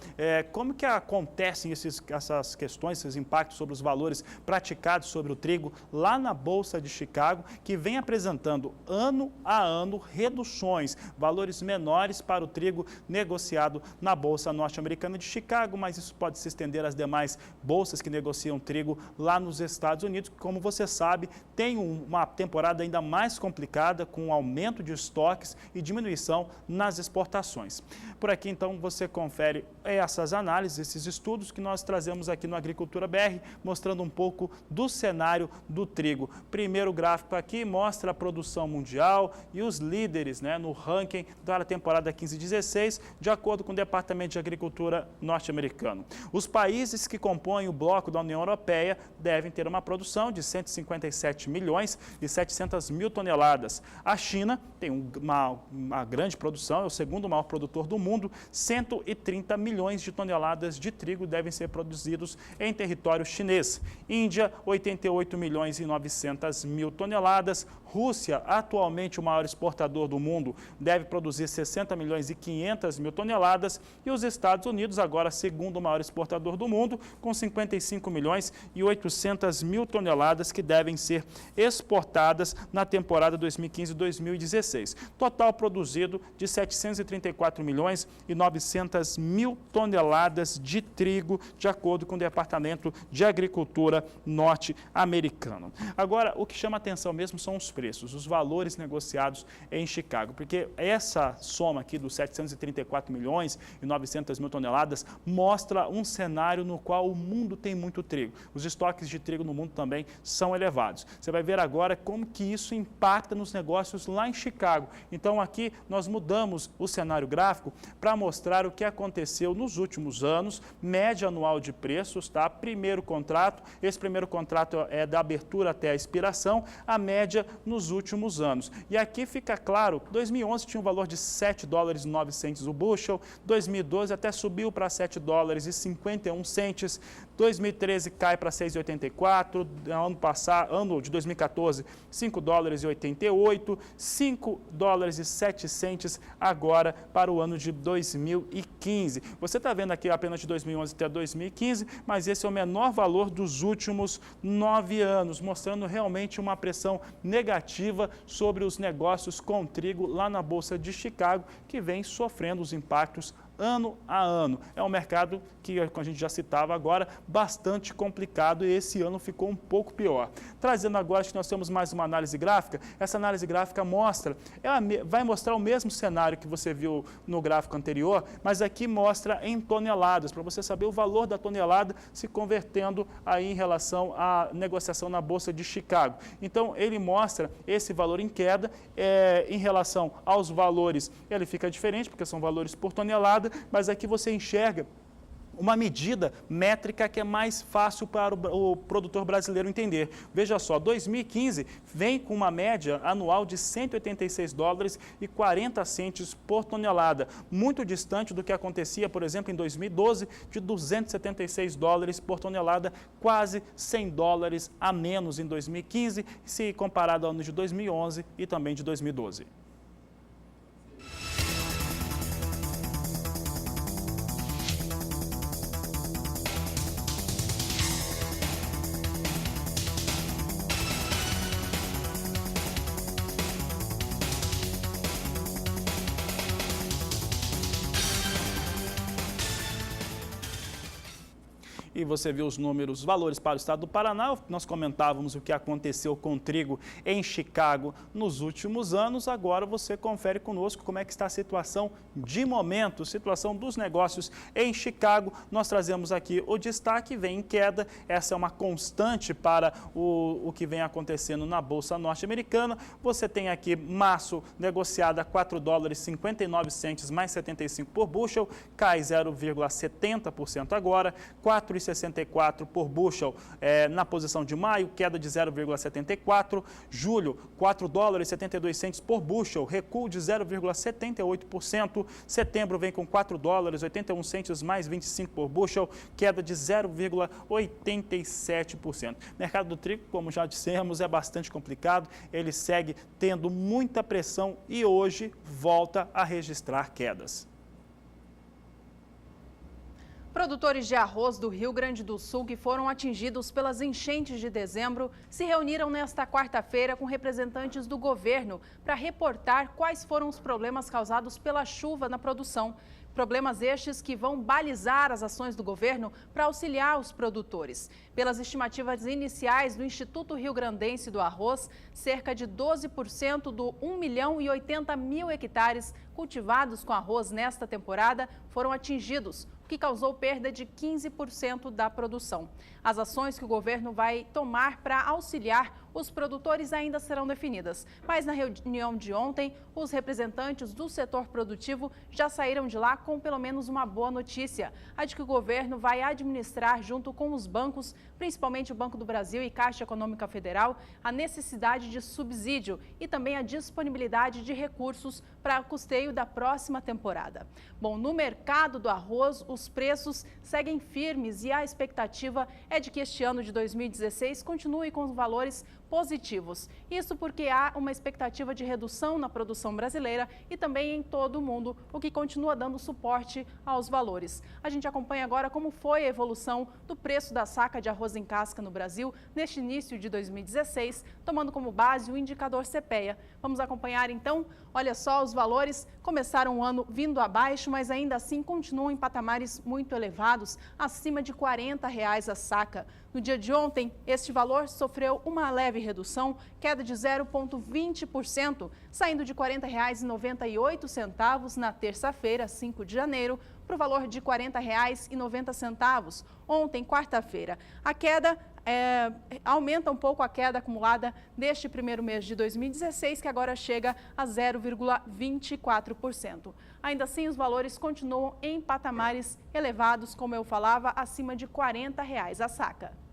como que acontecem essas questões, esses impactos sobre os valores praticados sobre o trigo lá na Bolsa de Chicago, que vem apresentando ano a ano reduções, valores menores para o trigo negociado na Bolsa norte-americana de Chicago, mas isso pode se estender às demais bolsas que negociam trigo lá nos Estados Unidos, que, como você sabe, tem uma temporada ainda mais complicada, com aumento de estoques e diminuição nas exportações. Por aqui, então, você confere essas análises, esses estudos que nós trazemos aqui no Agricultura BR, mostrando um pouco do cenário do trigo. Primeiro gráfico aqui mostra a produção mundial e os líderes, né, no ranking da temporada 15-16, de acordo com o Departamento de Agricultura norte-americano. Os países que compõem o bloco da União Europeia devem ter uma produção de 157 milhões e 700 mil toneladas. A China tem uma grande produção, é o segundo maior produtor do mundo, 130 milhões de toneladas de trigo devem ser produzidos em território chinês. Índia, 88 milhões e 900 mil toneladas. Rússia, atualmente o maior exportador do mundo, deve produzir 60 milhões e 500 mil toneladas. E os Estados Unidos, agora segundo maior exportador do mundo, com 55 milhões e 800 mil toneladas que devem ser exportadas na temporada 2015-2016. Total produzido de 734 milhões e 900 mil toneladas de trigo, de acordo com o Departamento de Agricultura norte-americano. Agora, o que chama atenção mesmo são os preços, os valores negociados em Chicago, porque essa soma aqui dos 734 milhões e 900 mil toneladas mostra um cenário no qual o mundo tem muito trigo. Os estoques de trigo no mundo também são elevados. Você vai ver agora como que isso impacta nos negócios lá em Chicago. Então, aqui nós mudamos o cenário gráfico para mostrar o que aconteceu nos últimos anos, média anual de preços, tá? Primeiro contrato, esse primeiro contrato é da abertura até a expiração, a média nos últimos anos. E aqui fica claro, 2011 tinha um valor de 7 dólares e 9 centes o bushel, 2012 até subiu para 7 dólares e 51 centes, 2013 cai para 6,84, ano de 2014, 5 dólares e 88, 5 dólares e 7 centes agora para o ano de 2015. Você está vendo aqui apenas de 2011 até 2015, mas esse é o menor valor dos últimos 9 anos, mostrando realmente uma pressão negativa sobre os negócios com trigo lá na Bolsa de Chicago, que vem sofrendo os impactos ano a ano. É um mercado que, como a gente já citava agora, bastante complicado, e esse ano ficou um pouco pior. Trazendo agora que nós temos mais uma análise gráfica, essa análise gráfica vai mostrar o mesmo cenário que você viu no gráfico anterior, mas aqui mostra em toneladas, para você saber o valor da tonelada se convertendo aí em relação à negociação na Bolsa de Chicago. Então, ele mostra esse valor em queda, em relação aos valores, ele fica diferente, porque são valores por tonelada, mas aqui você enxerga uma medida métrica que é mais fácil para o produtor brasileiro entender. Veja só, 2015 vem com uma média anual de 186 dólares e 40 centes por tonelada, muito distante do que acontecia, por exemplo, em 2012, de 276 dólares por tonelada, quase 100 dólares a menos em 2015, se comparado ao ano de 2011 e também de 2012. E você viu os números, os valores para o estado do Paraná. Nós comentávamos o que aconteceu com o trigo em Chicago nos últimos anos. Agora você confere conosco como é que está a situação de momento, situação dos negócios em Chicago. Nós trazemos aqui o destaque, vem em queda. Essa é uma constante para o que vem acontecendo na Bolsa Norte-Americana. Você tem aqui março negociada a 4 dólares 59 centes mais 75 por bushel, cai 0,70% agora, 4,64 por bushel na posição de maio, queda de 0,74. Julho, 4 dólares 72 centes por bushel, recuo de 0,78%. Setembro vem com 4 dólares 81 centes mais 25 por bushel, queda de 0,87%. Mercado do trigo, como já dissemos, é bastante complicado. Ele segue tendo muita pressão e hoje volta a registrar quedas. Produtores de arroz do Rio Grande do Sul que foram atingidos pelas enchentes de dezembro se reuniram nesta quarta-feira com representantes do governo para reportar quais foram os problemas causados pela chuva na produção. Problemas estes que vão balizar as ações do governo para auxiliar os produtores. Pelas estimativas iniciais do Instituto Rio-Grandense do Arroz, cerca de 12% do 1.080.000 hectares cultivados com arroz nesta temporada foram atingidos, o que causou perda de 15% da produção. As ações que o governo vai tomar para auxiliar os produtores ainda serão definidas. Mas na reunião de ontem, os representantes do setor produtivo já saíram de lá com pelo menos uma boa notícia, a de que o governo vai administrar junto com os bancos, principalmente o Banco do Brasil e Caixa Econômica Federal, a necessidade de subsídio e também a disponibilidade de recursos para o custeio da próxima temporada. Bom, no mercado do arroz, os preços seguem firmes e a expectativa é de que este ano de 2016 continue com os valores positivos. Isso porque há uma expectativa de redução na produção brasileira e também em todo o mundo, o que continua dando suporte aos valores. A gente acompanha agora como foi a evolução do preço da saca de arroz em casca no Brasil neste início de 2016, tomando como base o indicador CPEA. Vamos acompanhar então. Olha só, os valores começaram o ano vindo abaixo, mas ainda assim continuam em patamares muito elevados, acima de R$ 40 a saca. No dia de ontem, este valor sofreu uma leve redução, queda de 0,20%, saindo de R$ 40,98 na terça-feira, 5 de janeiro, para o valor de R$ 40,90 ontem, quarta-feira. A queda aumenta um pouco a queda acumulada deste primeiro mês de 2016, que agora chega a 0,24%. Ainda assim, os valores continuam em patamares elevados, como eu falava, acima de R$ 40 a saca.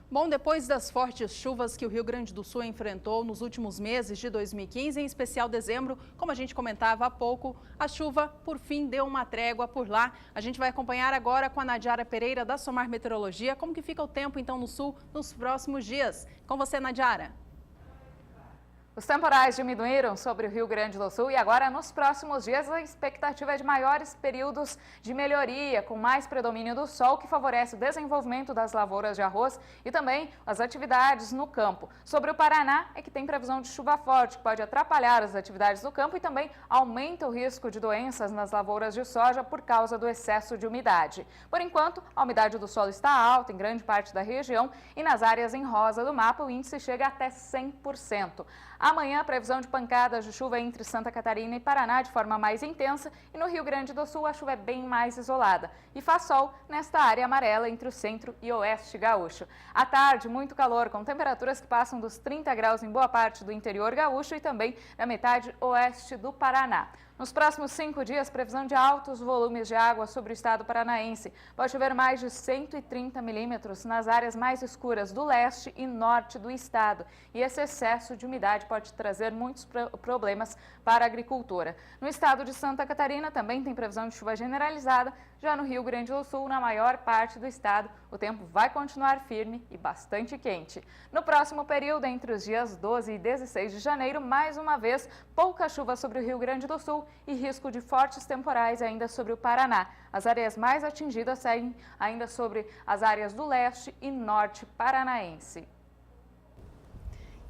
Bom, depois das fortes chuvas que o Rio Grande do Sul enfrentou nos últimos meses de 2015, em especial dezembro, como a gente comentava há pouco, a chuva, por fim, deu uma trégua por lá. A gente vai acompanhar agora com a Nadiara Pereira, da Somar Meteorologia, como que fica o tempo, então, no Sul nos próximos dias. Com você, Nadiara. Os temporais diminuíram sobre o Rio Grande do Sul e agora, nos próximos dias, a expectativa é de maiores períodos de melhoria, com mais predomínio do sol, que favorece o desenvolvimento das lavouras de arroz e também as atividades no campo. Sobre o Paraná, é que tem previsão de chuva forte, que pode atrapalhar as atividades no campo e também aumenta o risco de doenças nas lavouras de soja por causa do excesso de umidade. Por enquanto, a umidade do solo está alta em grande parte da região e nas áreas em rosa do mapa o índice chega até 100%. Amanhã, a previsão de pancadas de chuva entre Santa Catarina e Paraná de forma mais intensa e no Rio Grande do Sul a chuva é bem mais isolada. E faz sol nesta área amarela entre o centro e oeste gaúcho. À tarde, muito calor, com temperaturas que passam dos 30 graus em boa parte do interior gaúcho e também na metade oeste do Paraná. Nos próximos 5 dias, previsão de altos volumes de água sobre o estado paranaense. Pode chover mais de 130 milímetros nas áreas mais escuras do leste e norte do estado. E esse excesso de umidade pode trazer muitos problemas para a agricultura. No estado de Santa Catarina também tem previsão de chuva generalizada. Já no Rio Grande do Sul, na maior parte do estado, o tempo vai continuar firme e bastante quente. No próximo período, entre os dias 12 e 16 de janeiro, mais uma vez, pouca chuva sobre o Rio Grande do Sul e risco de fortes temporais ainda sobre o Paraná. As áreas mais atingidas seguem ainda sobre as áreas do leste e norte paranaense.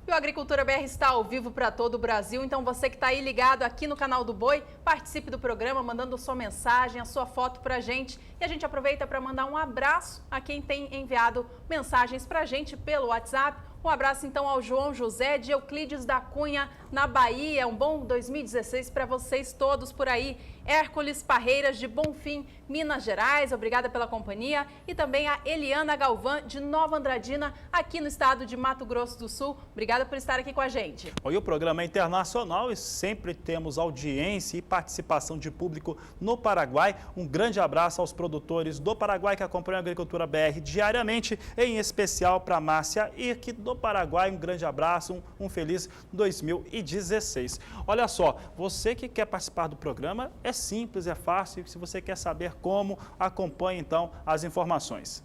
E o Agricultura BR está ao vivo para todo o Brasil, então você que está aí ligado aqui no canal do Boi, participe do programa mandando sua mensagem, a sua foto para a gente. E a gente aproveita para mandar um abraço a quem tem enviado mensagens para a gente pelo WhatsApp. Um abraço então ao João José de Euclides da Cunha, na Bahia. Um bom 2016 para vocês todos por aí. Hércules Parreiras de Bonfim, Minas Gerais, obrigada pela companhia. E também a Eliana Galvão de Nova Andradina, aqui no estado de Mato Grosso do Sul. Obrigada por estar aqui com a gente. E o programa é internacional e sempre temos audiência e participação de público no Paraguai. Um grande abraço aos produtores do Paraguai que acompanham a Agricultura BR diariamente, em especial para a Márcia e aqui do Paraguai. Um grande abraço, um feliz 2016. Olha só, você que quer participar do programa, é simples, é fácil. Se você quer saber como, acompanhe então as informações.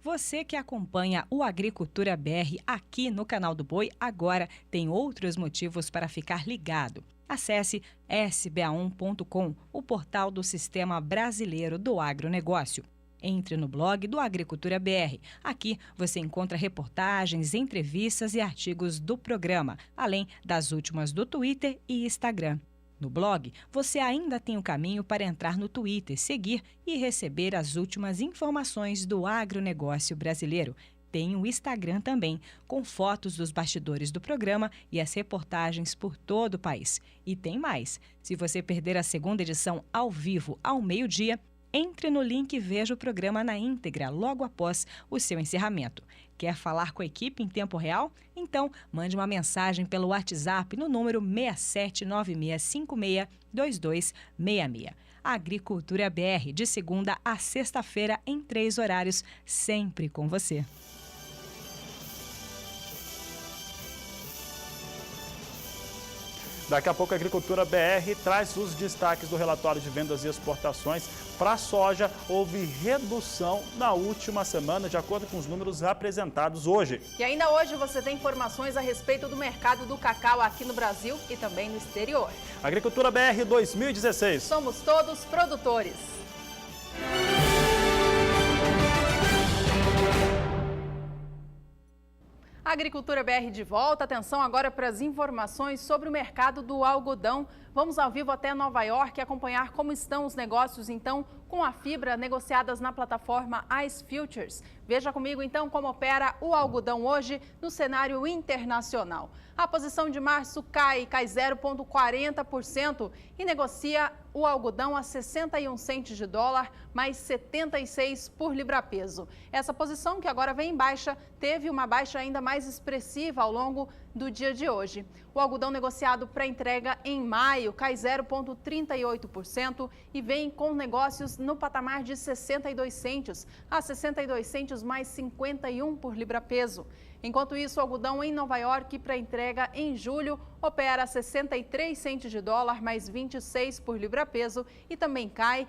Você que acompanha o Agricultura BR aqui no canal do Boi, agora tem outros motivos para ficar ligado. Acesse sba1.com, o portal do Sistema Brasileiro do Agronegócio. Entre no blog do Agricultura BR. Aqui você encontra reportagens, entrevistas e artigos do programa, além das últimas do Twitter e Instagram. No blog, você ainda tem o caminho para entrar no Twitter, seguir e receber as últimas informações do agronegócio brasileiro. Tem o Instagram também, com fotos dos bastidores do programa e as reportagens por todo o país. E tem mais. Se você perder a segunda edição ao vivo ao meio-dia, entre no link e veja o programa na íntegra logo após o seu encerramento. Quer falar com a equipe em tempo real? Então, mande uma mensagem pelo WhatsApp no número 6796562266. Agricultura BR, de segunda a sexta-feira, em 3 horários, sempre com você. Daqui a pouco a Agricultura BR traz os destaques do relatório de vendas e exportações. Para a soja, houve redução na última semana, de acordo com os números apresentados hoje. E ainda hoje você tem informações a respeito do mercado do cacau aqui no Brasil e também no exterior. Agricultura BR 2016. Somos todos produtores. Agricultura BR de volta. Atenção agora para as informações sobre o mercado do algodão. Vamos ao vivo até Nova York acompanhar como estão os negócios, então, com a fibra negociadas na plataforma Ice Futures. Veja comigo, então, como opera o algodão hoje no cenário internacional. A posição de março cai 0,40% e negocia o algodão a 61 centes de dólar, mais 76 por libra-peso. Essa posição, que agora vem em baixa, teve uma baixa ainda mais expressiva ao longo do dia de hoje. O algodão negociado para entrega em maio cai 0,38% e vem com negócios no patamar de 62 centes, a 62 centes mais 51 por libra-peso. Enquanto isso, o algodão em Nova York para entrega em julho opera a 63 centes de dólar, mais 26 por libra-peso e também cai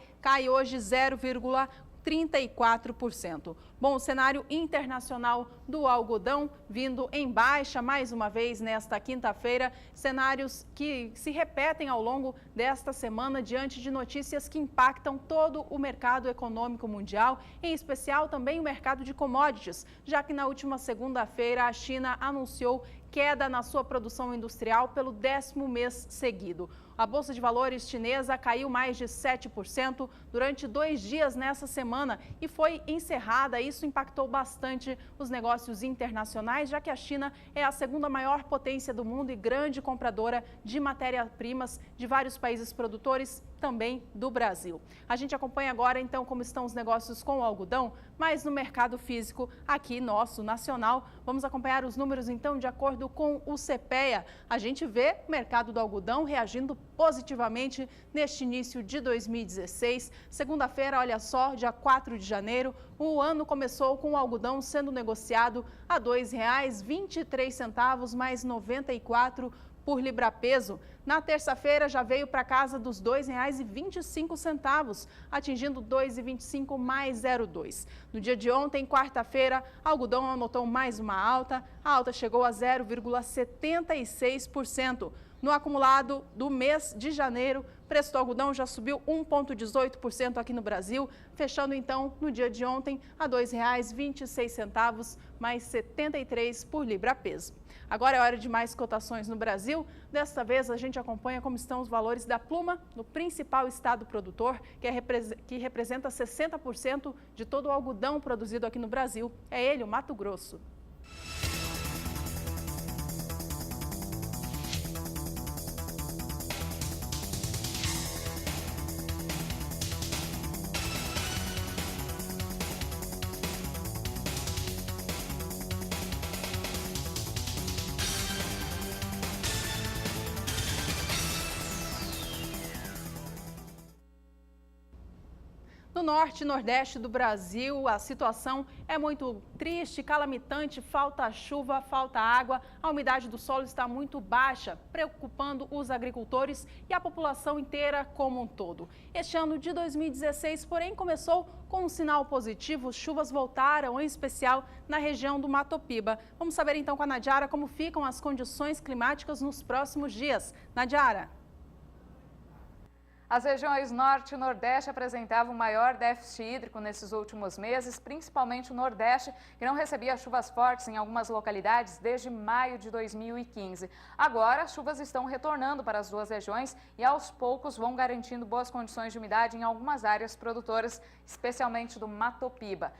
hoje 0,4%. 34%. Bom, o cenário internacional do algodão vindo em baixa mais uma vez nesta quinta-feira, cenários que se repetem ao longo desta semana diante de notícias que impactam todo o mercado econômico mundial, em especial também o mercado de commodities, já que na última segunda-feira a China anunciou queda na sua produção industrial pelo 10º mês seguido. A Bolsa de Valores chinesa caiu mais de 7% durante 2 dias nessa semana e foi encerrada. Isso impactou bastante os negócios internacionais, já que a China é a segunda maior potência do mundo e grande compradora de matérias-primas de vários países produtores, também do Brasil. A gente acompanha agora, então, como estão os negócios com o algodão, mas no mercado físico aqui nosso, nacional. Vamos acompanhar os números, então, de acordo com o CPEA. A gente vê o mercado do algodão reagindo positivamente neste início de 2016. Segunda-feira, olha só, dia 4 de janeiro, o ano começou com o algodão sendo negociado a R$ 2,23 mais 94 por libra-peso. Na terça-feira já veio para casa dos R$ 2,25, atingindo R$ 2,25 mais 0,2. No dia de ontem, quarta-feira, algodão anotou mais uma alta. A alta chegou a 0,76%. No acumulado do mês de janeiro, o preço do algodão já subiu 1,18% aqui no Brasil, fechando então no dia de ontem a R$ 2,26 mais 73 por libra-peso. Agora é hora de mais cotações no Brasil. Desta vez a gente acompanha como estão os valores da pluma no principal estado produtor, que representa 60% de todo o algodão produzido aqui no Brasil. É ele, o Mato Grosso. No norte e nordeste do Brasil, a situação é muito triste, calamitante, falta chuva, falta água, a umidade do solo está muito baixa, preocupando os agricultores e a população inteira como um todo. Este ano de 2016, porém, começou com um sinal positivo, chuvas voltaram, em especial na região do Matopiba. Vamos saber então com a Nadiara como ficam as condições climáticas nos próximos dias. Nadiara. As regiões norte e nordeste apresentavam maior déficit hídrico nesses últimos meses, principalmente o nordeste, que não recebia chuvas fortes em algumas localidades desde maio de 2015. Agora, as chuvas estão retornando para as duas regiões e aos poucos vão garantindo boas condições de umidade em algumas áreas produtoras, especialmente do Matopiba.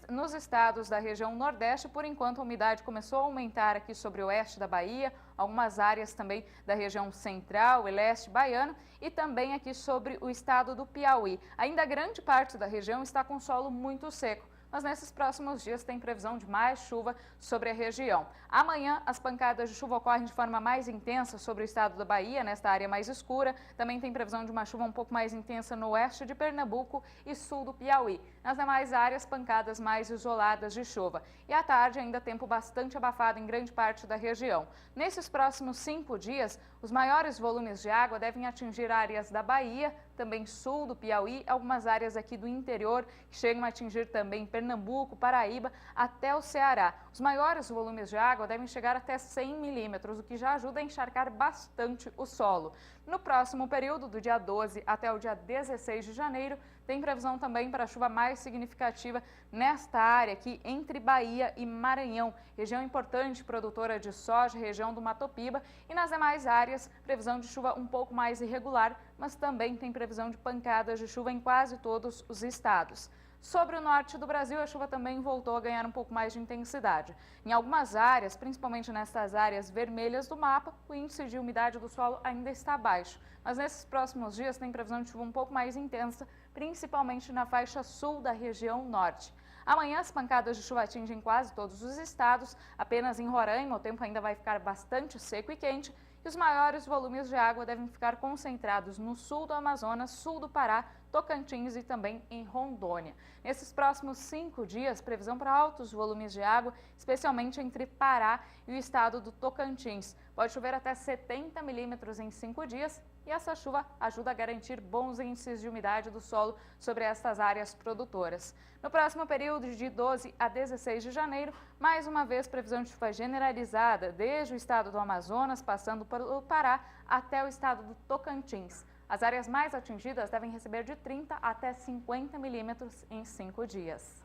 Nos estados da região nordeste, por enquanto, a umidade começou a aumentar aqui sobre o oeste da Bahia, algumas áreas também da região central e leste baiano e também aqui sobre o estado do Piauí. Ainda grande parte da região está com solo muito seco, mas nesses próximos dias tem previsão de mais chuva sobre a região. Amanhã, as pancadas de chuva ocorrem de forma mais intensa sobre o estado da Bahia, nesta área mais escura. Também tem previsão de uma chuva um pouco mais intensa no oeste de Pernambuco e sul do Piauí. Nas demais áreas, pancadas mais isoladas de chuva. E à tarde, ainda tempo bastante abafado em grande parte da região. Nesses próximos 5 dias, os maiores volumes de água devem atingir áreas da Bahia, também sul do Piauí, algumas áreas aqui do interior, que chegam a atingir também Pernambuco, Paraíba, até o Ceará. Os maiores volumes de água devem chegar até 100 milímetros, o que já ajuda a encharcar bastante o solo. No próximo período, do dia 12 até o dia 16 de janeiro, tem previsão também para chuva mais significativa nesta área aqui entre Bahia e Maranhão, região importante produtora de soja, região do Matopiba, e nas demais áreas, previsão de chuva um pouco mais irregular, mas também tem previsão de pancadas de chuva em quase todos os estados. Sobre o norte do Brasil, a chuva também voltou a ganhar um pouco mais de intensidade. Em algumas áreas, principalmente nessas áreas vermelhas do mapa, o índice de umidade do solo ainda está baixo. Mas nesses próximos dias tem previsão de chuva um pouco mais intensa, principalmente na faixa sul da região norte. Amanhã as pancadas de chuva atingem quase todos os estados, apenas em Roraima o tempo ainda vai ficar bastante seco e quente, e os maiores volumes de água devem ficar concentrados no sul do Amazonas, sul do Pará, Tocantins e também em Rondônia. Nesses próximos 5 dias, previsão para altos volumes de água, especialmente entre Pará e o estado do Tocantins. Pode chover até 70 milímetros em 5 dias e essa chuva ajuda a garantir bons índices de umidade do solo sobre estas áreas produtoras. No próximo período de 12 a 16 de janeiro, mais uma vez previsão de chuva generalizada desde o estado do Amazonas, passando pelo Pará até o estado do Tocantins. As áreas mais atingidas devem receber de 30 até 50 milímetros em 5 dias.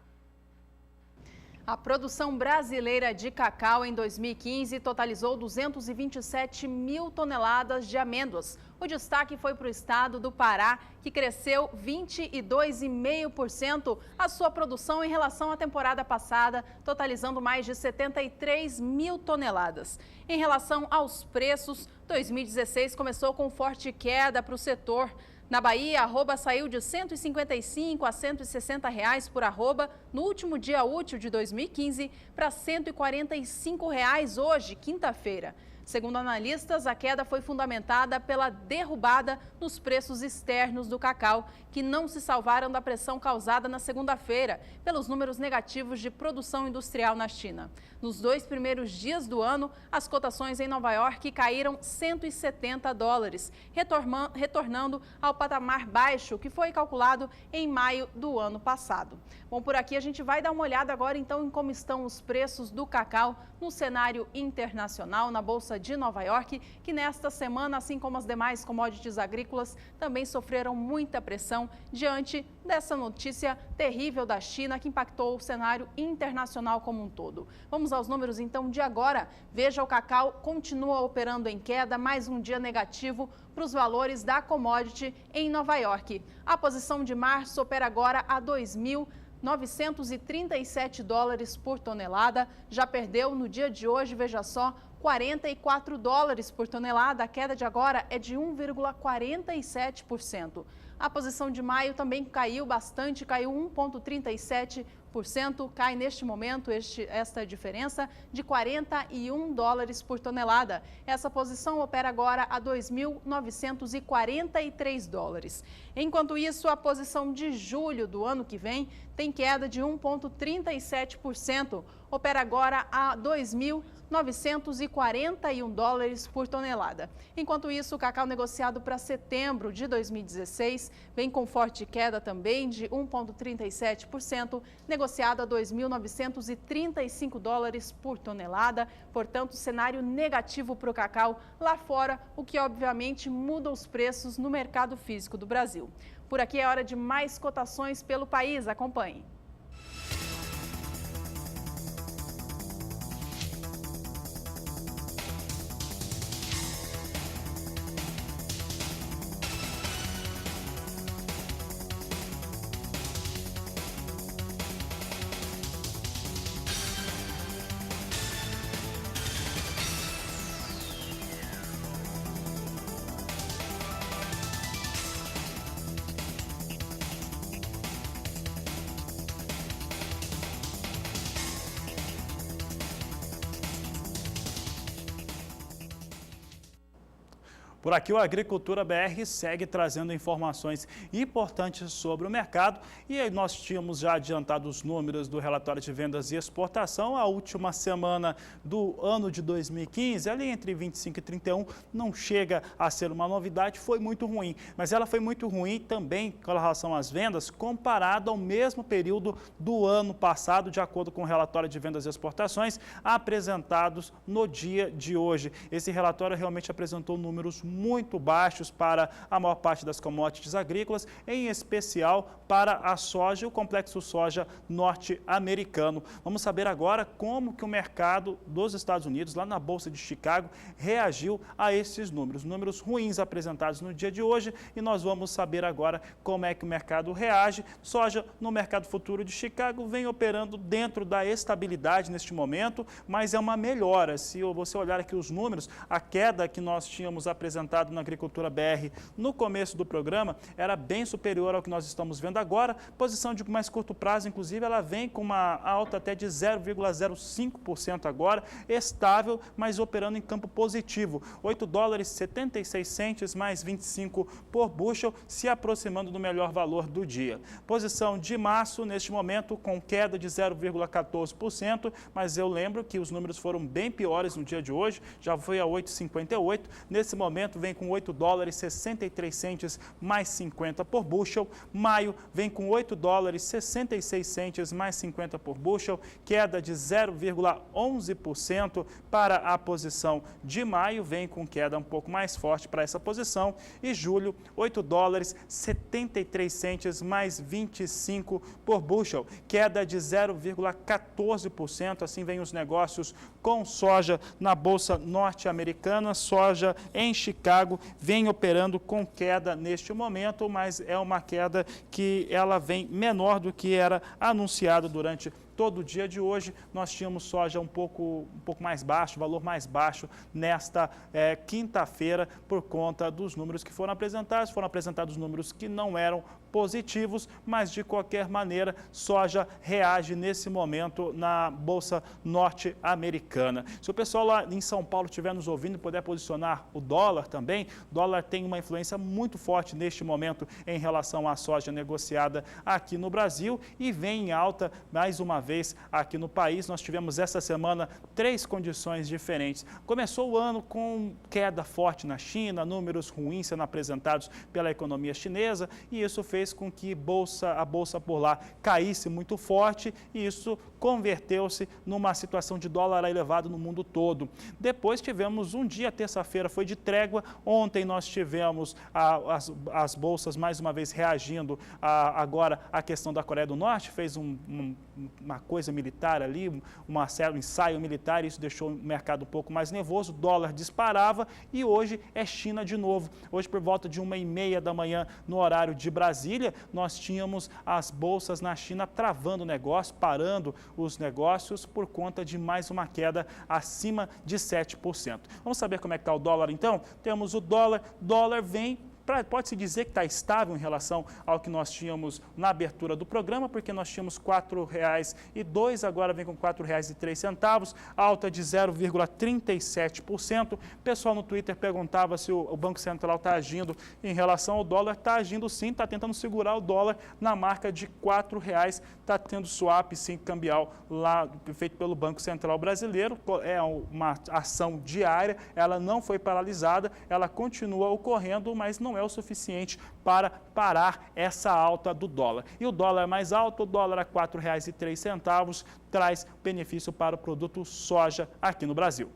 A produção brasileira de cacau em 2015 totalizou 227 mil toneladas de amêndoas. O destaque foi para o estado do Pará, que cresceu 22,5% a sua produção em relação à temporada passada, totalizando mais de 73 mil toneladas. Em relação aos preços, 2016 começou com forte queda para o setor. Na Bahia, a arroba saiu de R$ 155 a R$ 160 por arroba no último dia útil de 2015 para R$ 145 hoje, quinta-feira. Segundo analistas, a queda foi fundamentada pela derrubada nos preços externos do cacau, que não se salvaram da pressão causada na segunda-feira pelos números negativos de produção industrial na China. Nos 2 primeiros dias do ano, as cotações em Nova York caíram $170, retornando ao patamar baixo que foi calculado em maio do ano passado. Bom, por aqui a gente vai dar uma olhada agora então em como estão os preços do cacau no cenário internacional, na Bolsa de Nova York, que nesta semana, assim como as demais commodities agrícolas, também sofreram muita pressão diante dessa notícia terrível da China que impactou o cenário internacional como um todo. Vamos aos números então de agora. Veja, o cacau continua operando em queda, mais um dia negativo para os valores da commodity em Nova York. A posição de março opera agora a $2.937 por tonelada, já perdeu no dia de hoje, veja só, $44 por tonelada, a queda de agora é de 1,47%. A posição de maio também caiu bastante, caiu 1,37%, cai neste momento esta diferença de $41 por tonelada. Essa posição opera agora a $2.943. Enquanto isso, a posição de julho do ano que vem tem queda de 1,37%, opera agora a $2.941 por tonelada. Enquanto isso, o cacau negociado para setembro de 2016 vem com forte queda também de 1,37%, negociado a $2.935 por tonelada. Portanto, cenário negativo para o cacau lá fora, o que obviamente muda os preços no mercado físico do Brasil. Por aqui é hora de mais cotações pelo país. Acompanhe. Por aqui, o Agricultura BR segue trazendo informações importantes sobre o mercado e aí nós tínhamos já adiantado os números do relatório de vendas e exportação. A última semana do ano de 2015, ali entre 25 e 31, não chega a ser uma novidade, foi muito ruim. Mas ela foi muito ruim também com relação às vendas, comparado ao mesmo período do ano passado, de acordo com o relatório de vendas e exportações apresentados no dia de hoje. Esse relatório realmente apresentou números muito baixos para a maior parte das commodities agrícolas, em especial para a soja e o complexo soja norte-americano. Vamos saber agora como que o mercado dos Estados Unidos, lá na Bolsa de Chicago, reagiu a esses números. Números ruins apresentados no dia de hoje, e nós vamos saber agora como é que o mercado reage. Soja no mercado futuro de Chicago vem operando dentro da estabilidade neste momento, mas é uma melhora. Se você olhar aqui os números, a queda que nós tínhamos apresentado na Agricultura BR no começo do programa era bem superior ao que nós estamos vendo agora. Posição de mais curto prazo, inclusive, ela vem com uma alta até de 0,05% agora, estável, mas operando em campo positivo. $8,76 mais 25 por bushel, se aproximando do melhor valor do dia. Posição de março, neste momento, com queda de 0,14%, mas eu lembro que os números foram bem piores no dia de hoje, já foi a 8,58. Nesse momento, momento vem com 8 dólares 63 centes mais 50 por bushel. Maio vem com 8 dólares 66 centes mais 50 por bushel, queda de 0,11% para a posição de maio, vem com queda um pouco mais forte para essa posição. E julho, 8 dólares 73 centes mais 25 por bushel, queda de 0,14%. Assim vem os negócios com soja na Bolsa norte-americana. Soja em Chicago vem operando com queda neste momento, mas é uma queda que ela vem menor do que era anunciado durante todo o dia de hoje. Nós tínhamos soja um pouco mais baixo, valor mais baixo nesta quinta-feira por conta dos números que foram apresentados. Foram apresentados números que não eram positivos, mas de qualquer maneira, soja reage nesse momento na Bolsa norte-americana. Se o pessoal lá em São Paulo estiver nos ouvindo e puder posicionar o dólar também, o dólar tem uma influência muito forte neste momento em relação à soja negociada aqui no Brasil e vem em alta mais uma vez aqui no país. Nós tivemos essa semana 3 condições diferentes. Começou o ano com queda forte na China, números ruins sendo apresentados pela economia chinesa, e isso fez com que a bolsa por lá caísse muito forte, e isso converteu-se numa situação de dólar elevado no mundo todo. Depois tivemos um dia, terça-feira, foi de trégua. Ontem nós tivemos as bolsas mais uma vez reagindo agora à questão da Coreia do Norte, fez uma coisa militar ali, um ensaio militar, e isso deixou o mercado um pouco mais nervoso, o dólar disparava, e hoje é China de novo. Hoje, por volta de 1h30 da manhã, no horário de Brasília, nós tínhamos as bolsas na China travando o negócio, parando os negócios por conta de mais uma queda acima de 7%. Vamos saber como é que está o dólar então? Temos o dólar vem... Pode-se dizer que está estável em relação ao que nós tínhamos na abertura do programa, porque nós tínhamos R$ 4,02, agora vem com R$ 4,03, alta de 0,37%. O pessoal no Twitter perguntava se o Banco Central está agindo em relação ao dólar. Está agindo sim, está tentando segurar o dólar na marca de R$ 4,00, está tendo swap sim cambial lá feito pelo Banco Central Brasileiro. É uma ação diária, ela não foi paralisada, ela continua ocorrendo, mas não é o suficiente para parar essa alta do dólar. E o dólar mais alto, o dólar a R$ 4,03, traz benefício para o produto soja aqui no Brasil.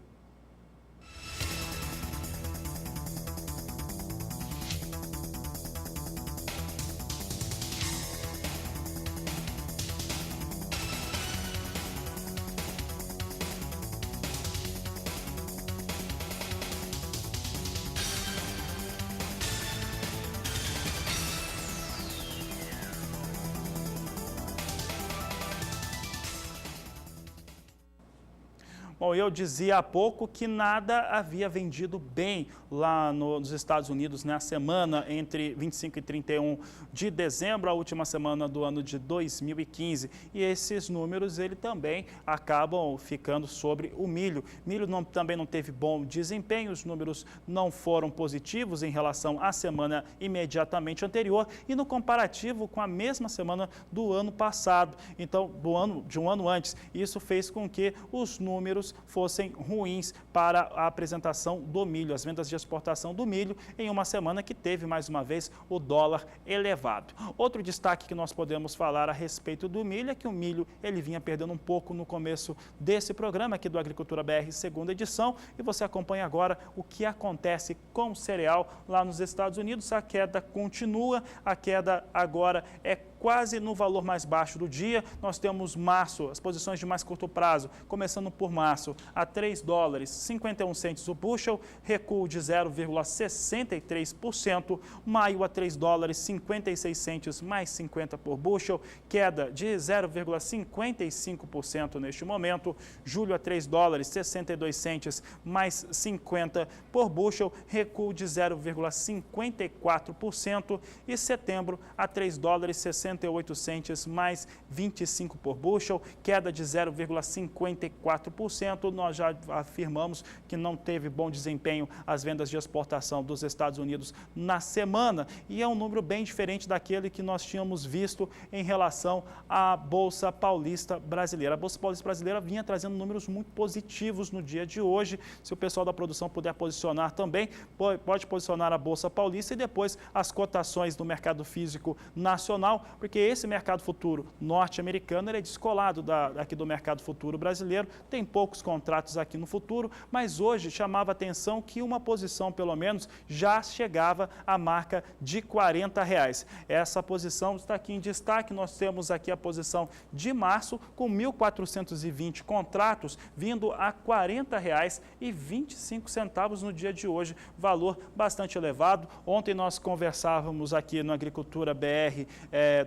Bom, eu dizia há pouco que nada havia vendido bem lá nos Estados Unidos na semana entre 25 e 31 de dezembro, a última semana do ano de 2015. E esses números ele também acabam ficando sobre o milho. Milho também não teve bom desempenho, os números não foram positivos em relação à semana imediatamente anterior e no comparativo com a mesma semana do ano passado, então de um ano antes. Isso fez com que os números fossem ruins para a apresentação do milho, as vendas de exportação do milho, em uma semana que teve mais uma vez o dólar elevado. Outro destaque que nós podemos falar a respeito do milho é que o milho ele vinha perdendo um pouco no começo desse programa aqui do Agricultura BR, segunda edição, e você acompanha agora o que acontece com o cereal lá nos Estados Unidos. A queda continua, a queda agora é quase no valor mais baixo do dia. Nós temos março, as posições de mais curto prazo, começando por março, a R$ 3,51 o bushel, recuo de 0,63%. Maio a R$ 3,56 mais 50 por bushel, queda de 0,55% neste momento. Julho a R$ 3,62 mais 50 por bushel, recuo de 0,54%. E setembro a R$ 3,61 68 centes mais 25 por bushel, queda de 0,54%. Nós já afirmamos que não teve bom desempenho as vendas de exportação dos Estados Unidos na semana e é um número bem diferente daquele que nós tínhamos visto em relação à Bolsa Paulista Brasileira. A Bolsa Paulista Brasileira vinha trazendo números muito positivos no dia de hoje. Se o pessoal da produção puder posicionar também, pode posicionar a Bolsa Paulista e depois as cotações do mercado físico nacional, porque esse mercado futuro norte-americano é descolado aqui do mercado futuro brasileiro, tem poucos contratos aqui no futuro, mas hoje chamava atenção que uma posição, pelo menos, já chegava à marca de R$40. Essa posição está aqui em destaque, nós temos aqui a posição de março com 1.420 contratos vindo a R$40,25 no dia de hoje, valor bastante elevado. Ontem nós conversávamos aqui no Agricultura BR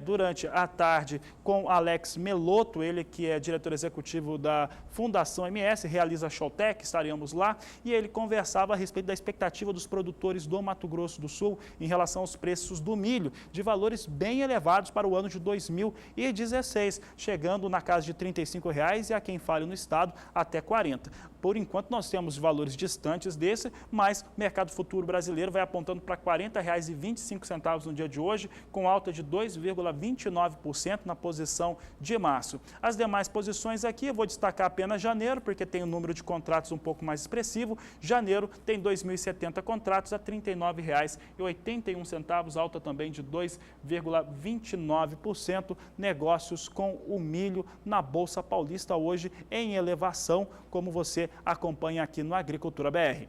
durante a tarde com Alex Melotto, ele que é diretor executivo da Fundação MS, realiza Showtech, estaríamos lá, e ele conversava a respeito da expectativa dos produtores do Mato Grosso do Sul em relação aos preços do milho, de valores bem elevados para o ano de 2016, chegando na casa de R$35 e a quem fale no estado até 40. Por enquanto nós temos valores distantes desse, mas o mercado futuro brasileiro vai apontando para R$40,25 no dia de hoje, com alta de 2,29% na posição de março. As demais posições aqui, eu vou destacar apenas janeiro, porque tem um número de contratos um pouco mais expressivo. Janeiro tem 2.070 contratos a R$39,81, alta também de 2,29%. Negócios com o milho na Bolsa Paulista hoje em elevação, como você acompanha aqui no Agricultura BR.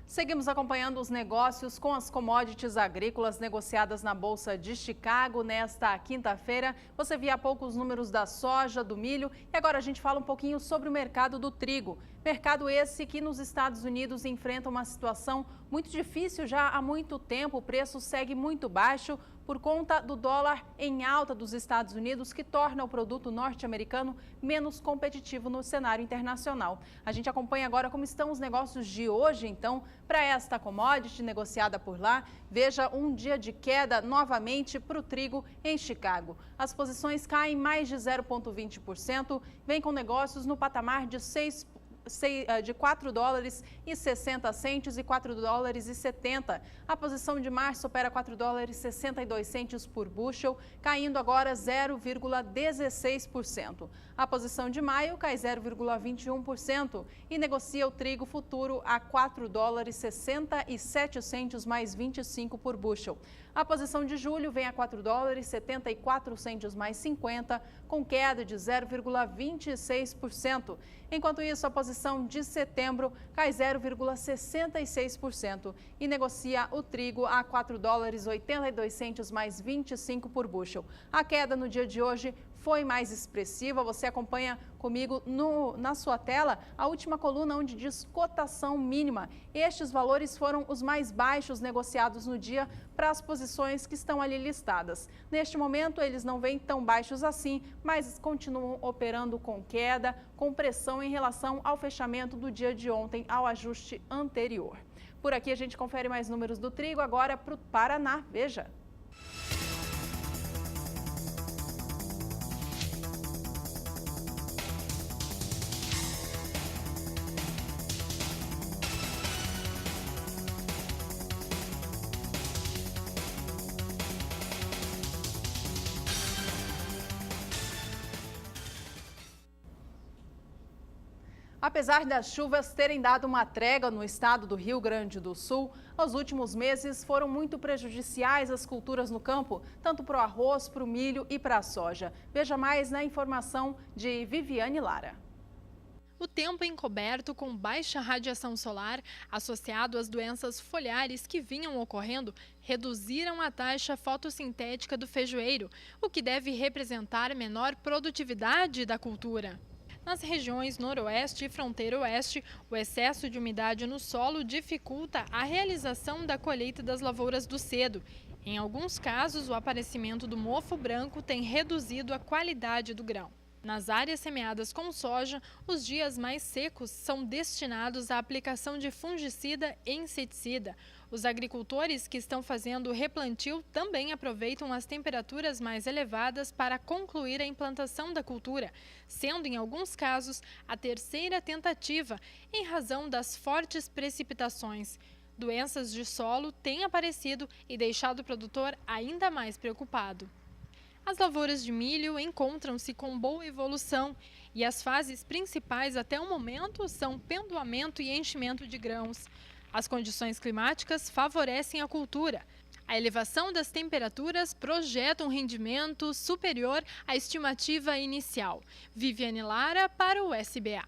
Seguimos acompanhando os negócios com as commodities agrícolas negociadas na Bolsa de Chicago nesta quinta-feira. Você viu há pouco os números da soja, do milho e agora a gente fala um pouquinho sobre o mercado do trigo. Mercado esse que nos Estados Unidos enfrenta uma situação muito difícil já há muito tempo. O preço segue muito baixo por conta do dólar em alta dos Estados Unidos, que torna o produto norte-americano menos competitivo no cenário internacional. A gente acompanha agora como estão os negócios de hoje, então, para esta commodity negociada por lá. Veja um dia de queda novamente para o trigo em Chicago. As posições caem mais de 0,20%, vem com negócios no patamar de $4,60 e $4,70. A posição de março opera $4,62 por bushel, caindo agora 0,16%. A posição de maio cai 0,21% e negocia o trigo futuro a $4,67 mais 25 por bushel. A posição de julho vem a $4,74 mais 50, com queda de 0,26%. Enquanto isso, a posição de setembro cai 0,66% e negocia o trigo a $4,82 mais 25 por bushel. A queda no dia de hoje foi mais expressiva. Você acompanha comigo na sua tela a última coluna onde diz cotação mínima. Estes valores foram os mais baixos negociados no dia para as posições que estão ali listadas. Neste momento, eles não vêm tão baixos assim, mas continuam operando com queda, com pressão em relação ao fechamento do dia de ontem, ao ajuste anterior. Por aqui a gente confere mais números do trigo, agora para o Paraná. Veja. Apesar das chuvas terem dado uma trégua no estado do Rio Grande do Sul, os últimos meses foram muito prejudiciais às culturas no campo, tanto para o arroz, para o milho e para a soja. Veja mais na informação de Viviane Lara. O tempo encoberto com baixa radiação solar, associado às doenças foliares que vinham ocorrendo, reduziram a taxa fotossintética do feijoeiro, o que deve representar menor produtividade da cultura. Nas regiões noroeste e fronteira oeste, o excesso de umidade no solo dificulta a realização da colheita das lavouras do cedo. Em alguns casos, o aparecimento do mofo branco tem reduzido a qualidade do grão. Nas áreas semeadas com soja, os dias mais secos são destinados à aplicação de fungicida e inseticida. Os agricultores que estão fazendo o replantio também aproveitam as temperaturas mais elevadas para concluir a implantação da cultura, sendo, em alguns casos, a terceira tentativa, em razão das fortes precipitações. Doenças de solo têm aparecido e deixado o produtor ainda mais preocupado. As lavouras de milho encontram-se com boa evolução e as fases principais até o momento são pendoamento e enchimento de grãos. As condições climáticas favorecem a cultura. A elevação das temperaturas projeta um rendimento superior à estimativa inicial. Viviane Lara para o SBA.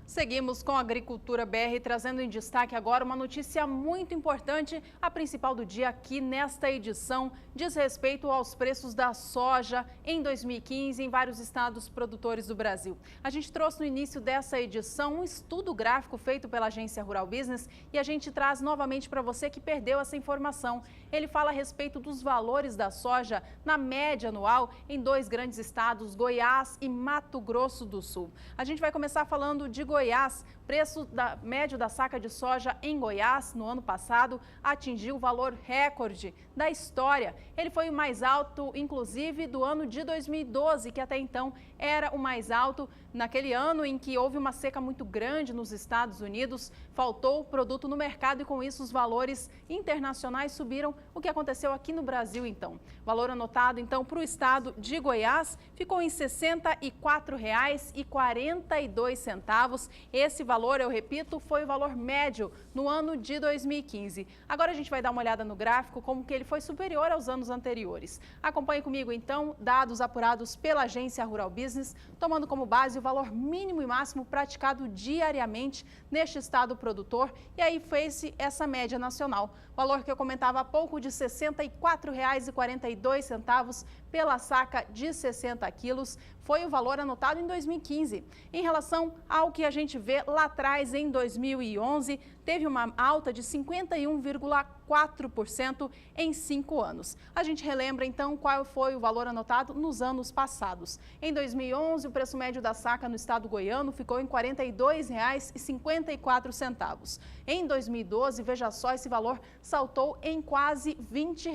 Seguimos com a Agricultura BR, trazendo em destaque agora uma notícia muito importante. A principal do dia aqui nesta edição diz respeito aos preços da soja em 2015 em vários estados produtores do Brasil. A gente trouxe no início dessa edição um estudo gráfico feito pela agência Rural Business e a gente traz novamente para você que perdeu essa informação. Ele fala a respeito dos valores da soja na média anual em dois grandes estados, Goiás e Mato Grosso do Sul. A gente vai começar falando de Goiás. Preço médio da saca de soja em Goiás no ano passado atingiu o valor recorde da história. Ele foi o mais alto, inclusive, do ano de 2012, que até então era o mais alto. Naquele ano em que houve uma seca muito grande nos Estados Unidos, faltou produto no mercado e com isso os valores internacionais subiram. O que aconteceu aqui no Brasil, então? O valor anotado, então, para o estado de Goiás ficou em R$ 64,42. Esse valor, eu repito, foi o valor médio no ano de 2015. Agora a gente vai dar uma olhada no gráfico, como que ele foi superior aos anos anteriores. Acompanhe comigo, então, dados apurados pela agência Rural Business, tomando como base o valor mínimo e máximo praticado diariamente neste estado produtor. E aí fez-se essa média nacional. O valor que eu comentava há pouco de R$ 64,42 pela saca de 60 quilos foi o valor anotado em 2015. Em relação ao que a gente vê lá atrás, em 2011, teve uma alta de 51,4% em 5 anos. A gente relembra, então, qual foi o valor anotado nos anos passados. Em 2011, o preço médio da saca no estado goiano ficou em R$ 42,54. Em 2012, veja só, esse valor saltou em quase R$ 20,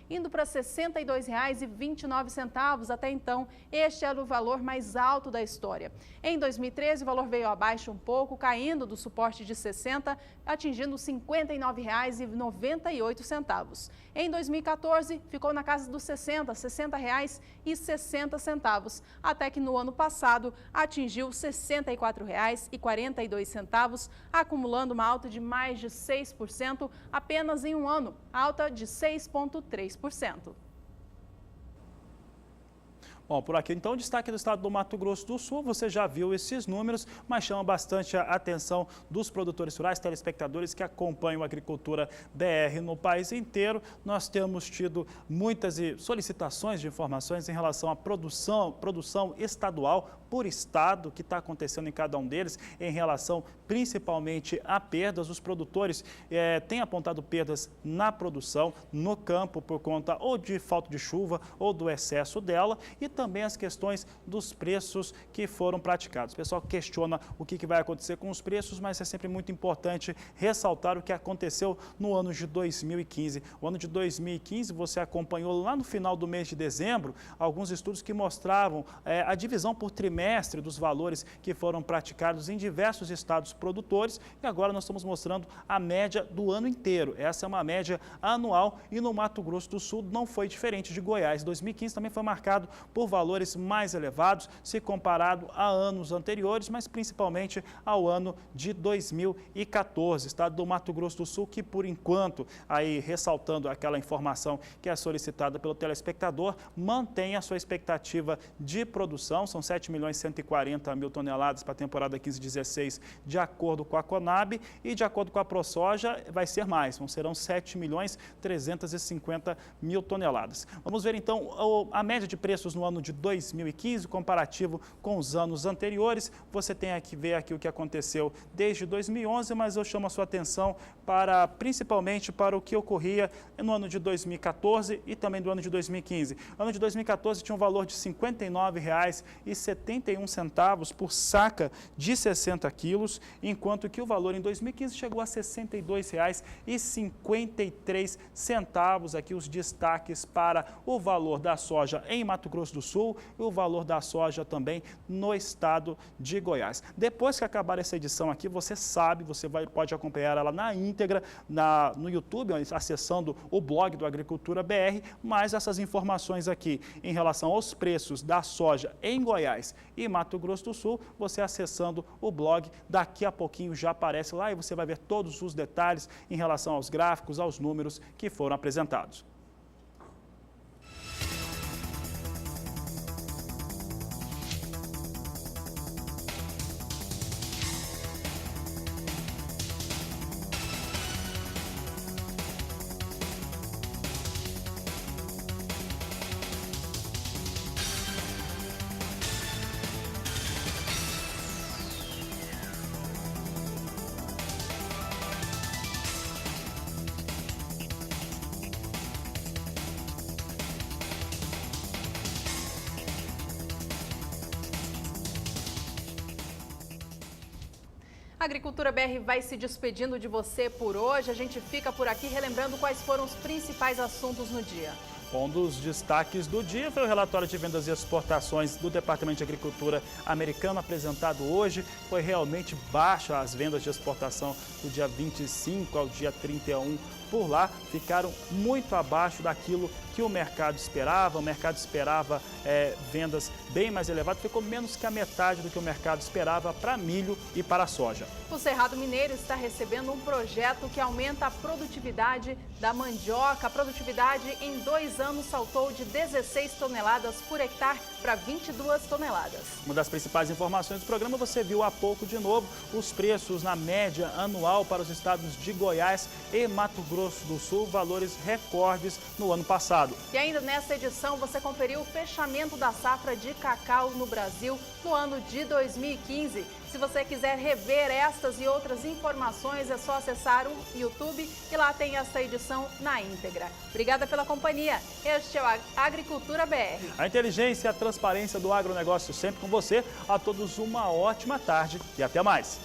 indo para R$ 62,29. Até então, este era o valor mais alto da história. Em 2013, o valor veio abaixo um pouco, caindo do suporte de 60, atingindo R$ 59,98. Em 2014, ficou na casa dos R$ 60,60, até que no ano passado atingiu R$ 64,42, acumulando uma alta de mais de 6% apenas em um ano, alta de 6,3%. Bom, por aqui então, destaque do estado do Mato Grosso do Sul. Você já viu esses números, mas chama bastante a atenção dos produtores rurais, telespectadores que acompanham a Agricultura BR no país inteiro. Nós temos tido muitas solicitações de informações em relação à produção estadual por estado, que está acontecendo em cada um deles, em relação principalmente a perdas. Os produtores têm apontado perdas na produção, no campo, por conta ou de falta de chuva ou do excesso dela, e também as questões dos preços que foram praticados. O pessoal questiona o que vai acontecer com os preços, mas é sempre muito importante ressaltar o que aconteceu no ano de 2015. O ano de 2015, você acompanhou lá no final do mês de dezembro, alguns estudos que mostravam a divisão por trimestre dos valores que foram praticados em diversos estados produtores, e agora nós estamos mostrando a média do ano inteiro. Essa é uma média anual e no Mato Grosso do Sul não foi diferente de Goiás. 2015 também foi marcado por valores mais elevados se comparado a anos anteriores, mas principalmente ao ano de 2014. Estado do Mato Grosso do Sul, que por enquanto, aí ressaltando aquela informação que é solicitada pelo telespectador, mantém a sua expectativa de produção, são 7.140.000 toneladas para a temporada 15-16, de acordo com a Conab, e de acordo com a ProSoja vai ser mais, serão 7.350.000 toneladas. Vamos ver então a média de preços no ano de 2015, comparativo com os anos anteriores. Você tem que ver aqui o que aconteceu desde 2011, mas eu chamo a sua atenção principalmente para o que ocorria no ano de 2014 e também do ano de 2015. O ano de 2014 tinha um valor de R$ 59,71 por saca de 60 quilos, enquanto que o valor em 2015 chegou a R$ 62,53. Aqui os destaques para o valor da soja em Mato Grosso do Sul e o valor da soja também no estado de Goiás. Depois que acabar essa edição aqui, você pode acompanhar ela na íntegra no YouTube, acessando o blog do Agricultura BR, mas essas informações aqui em relação aos preços da soja em Goiás e Mato Grosso do Sul, você acessando o blog, daqui a pouquinho já aparece lá e você vai ver todos os detalhes em relação aos gráficos, aos números que foram apresentados. A Agricultura BR vai se despedindo de você por hoje. A gente fica por aqui relembrando quais foram os principais assuntos no dia. Um dos destaques do dia foi o relatório de vendas e exportações do Departamento de Agricultura americano apresentado hoje. Foi realmente baixa as vendas de exportação do dia 25 ao dia 31 por lá. Ficaram muito abaixo daquilo que o mercado esperava. O mercado esperava vendas bem mais elevadas, ficou menos que a metade do que o mercado esperava para milho e para soja. O Cerrado Mineiro está recebendo um projeto que aumenta a produtividade da mandioca. A produtividade em 2 anos saltou de 16 toneladas por hectare para 22 toneladas. Uma das principais informações do programa, você viu há pouco de novo os preços na média anual para os estados de Goiás e Mato Grosso do Sul, valores recordes no ano passado. E ainda nessa edição você conferiu o fechamento da safra de cacau no Brasil no ano de 2015. Se você quiser rever estas e outras informações, é só acessar o YouTube e lá tem essa edição na íntegra. Obrigada pela companhia. Este é o Agricultura BR. A inteligência e a transparência do agronegócio sempre com você. A todos uma ótima tarde e até mais.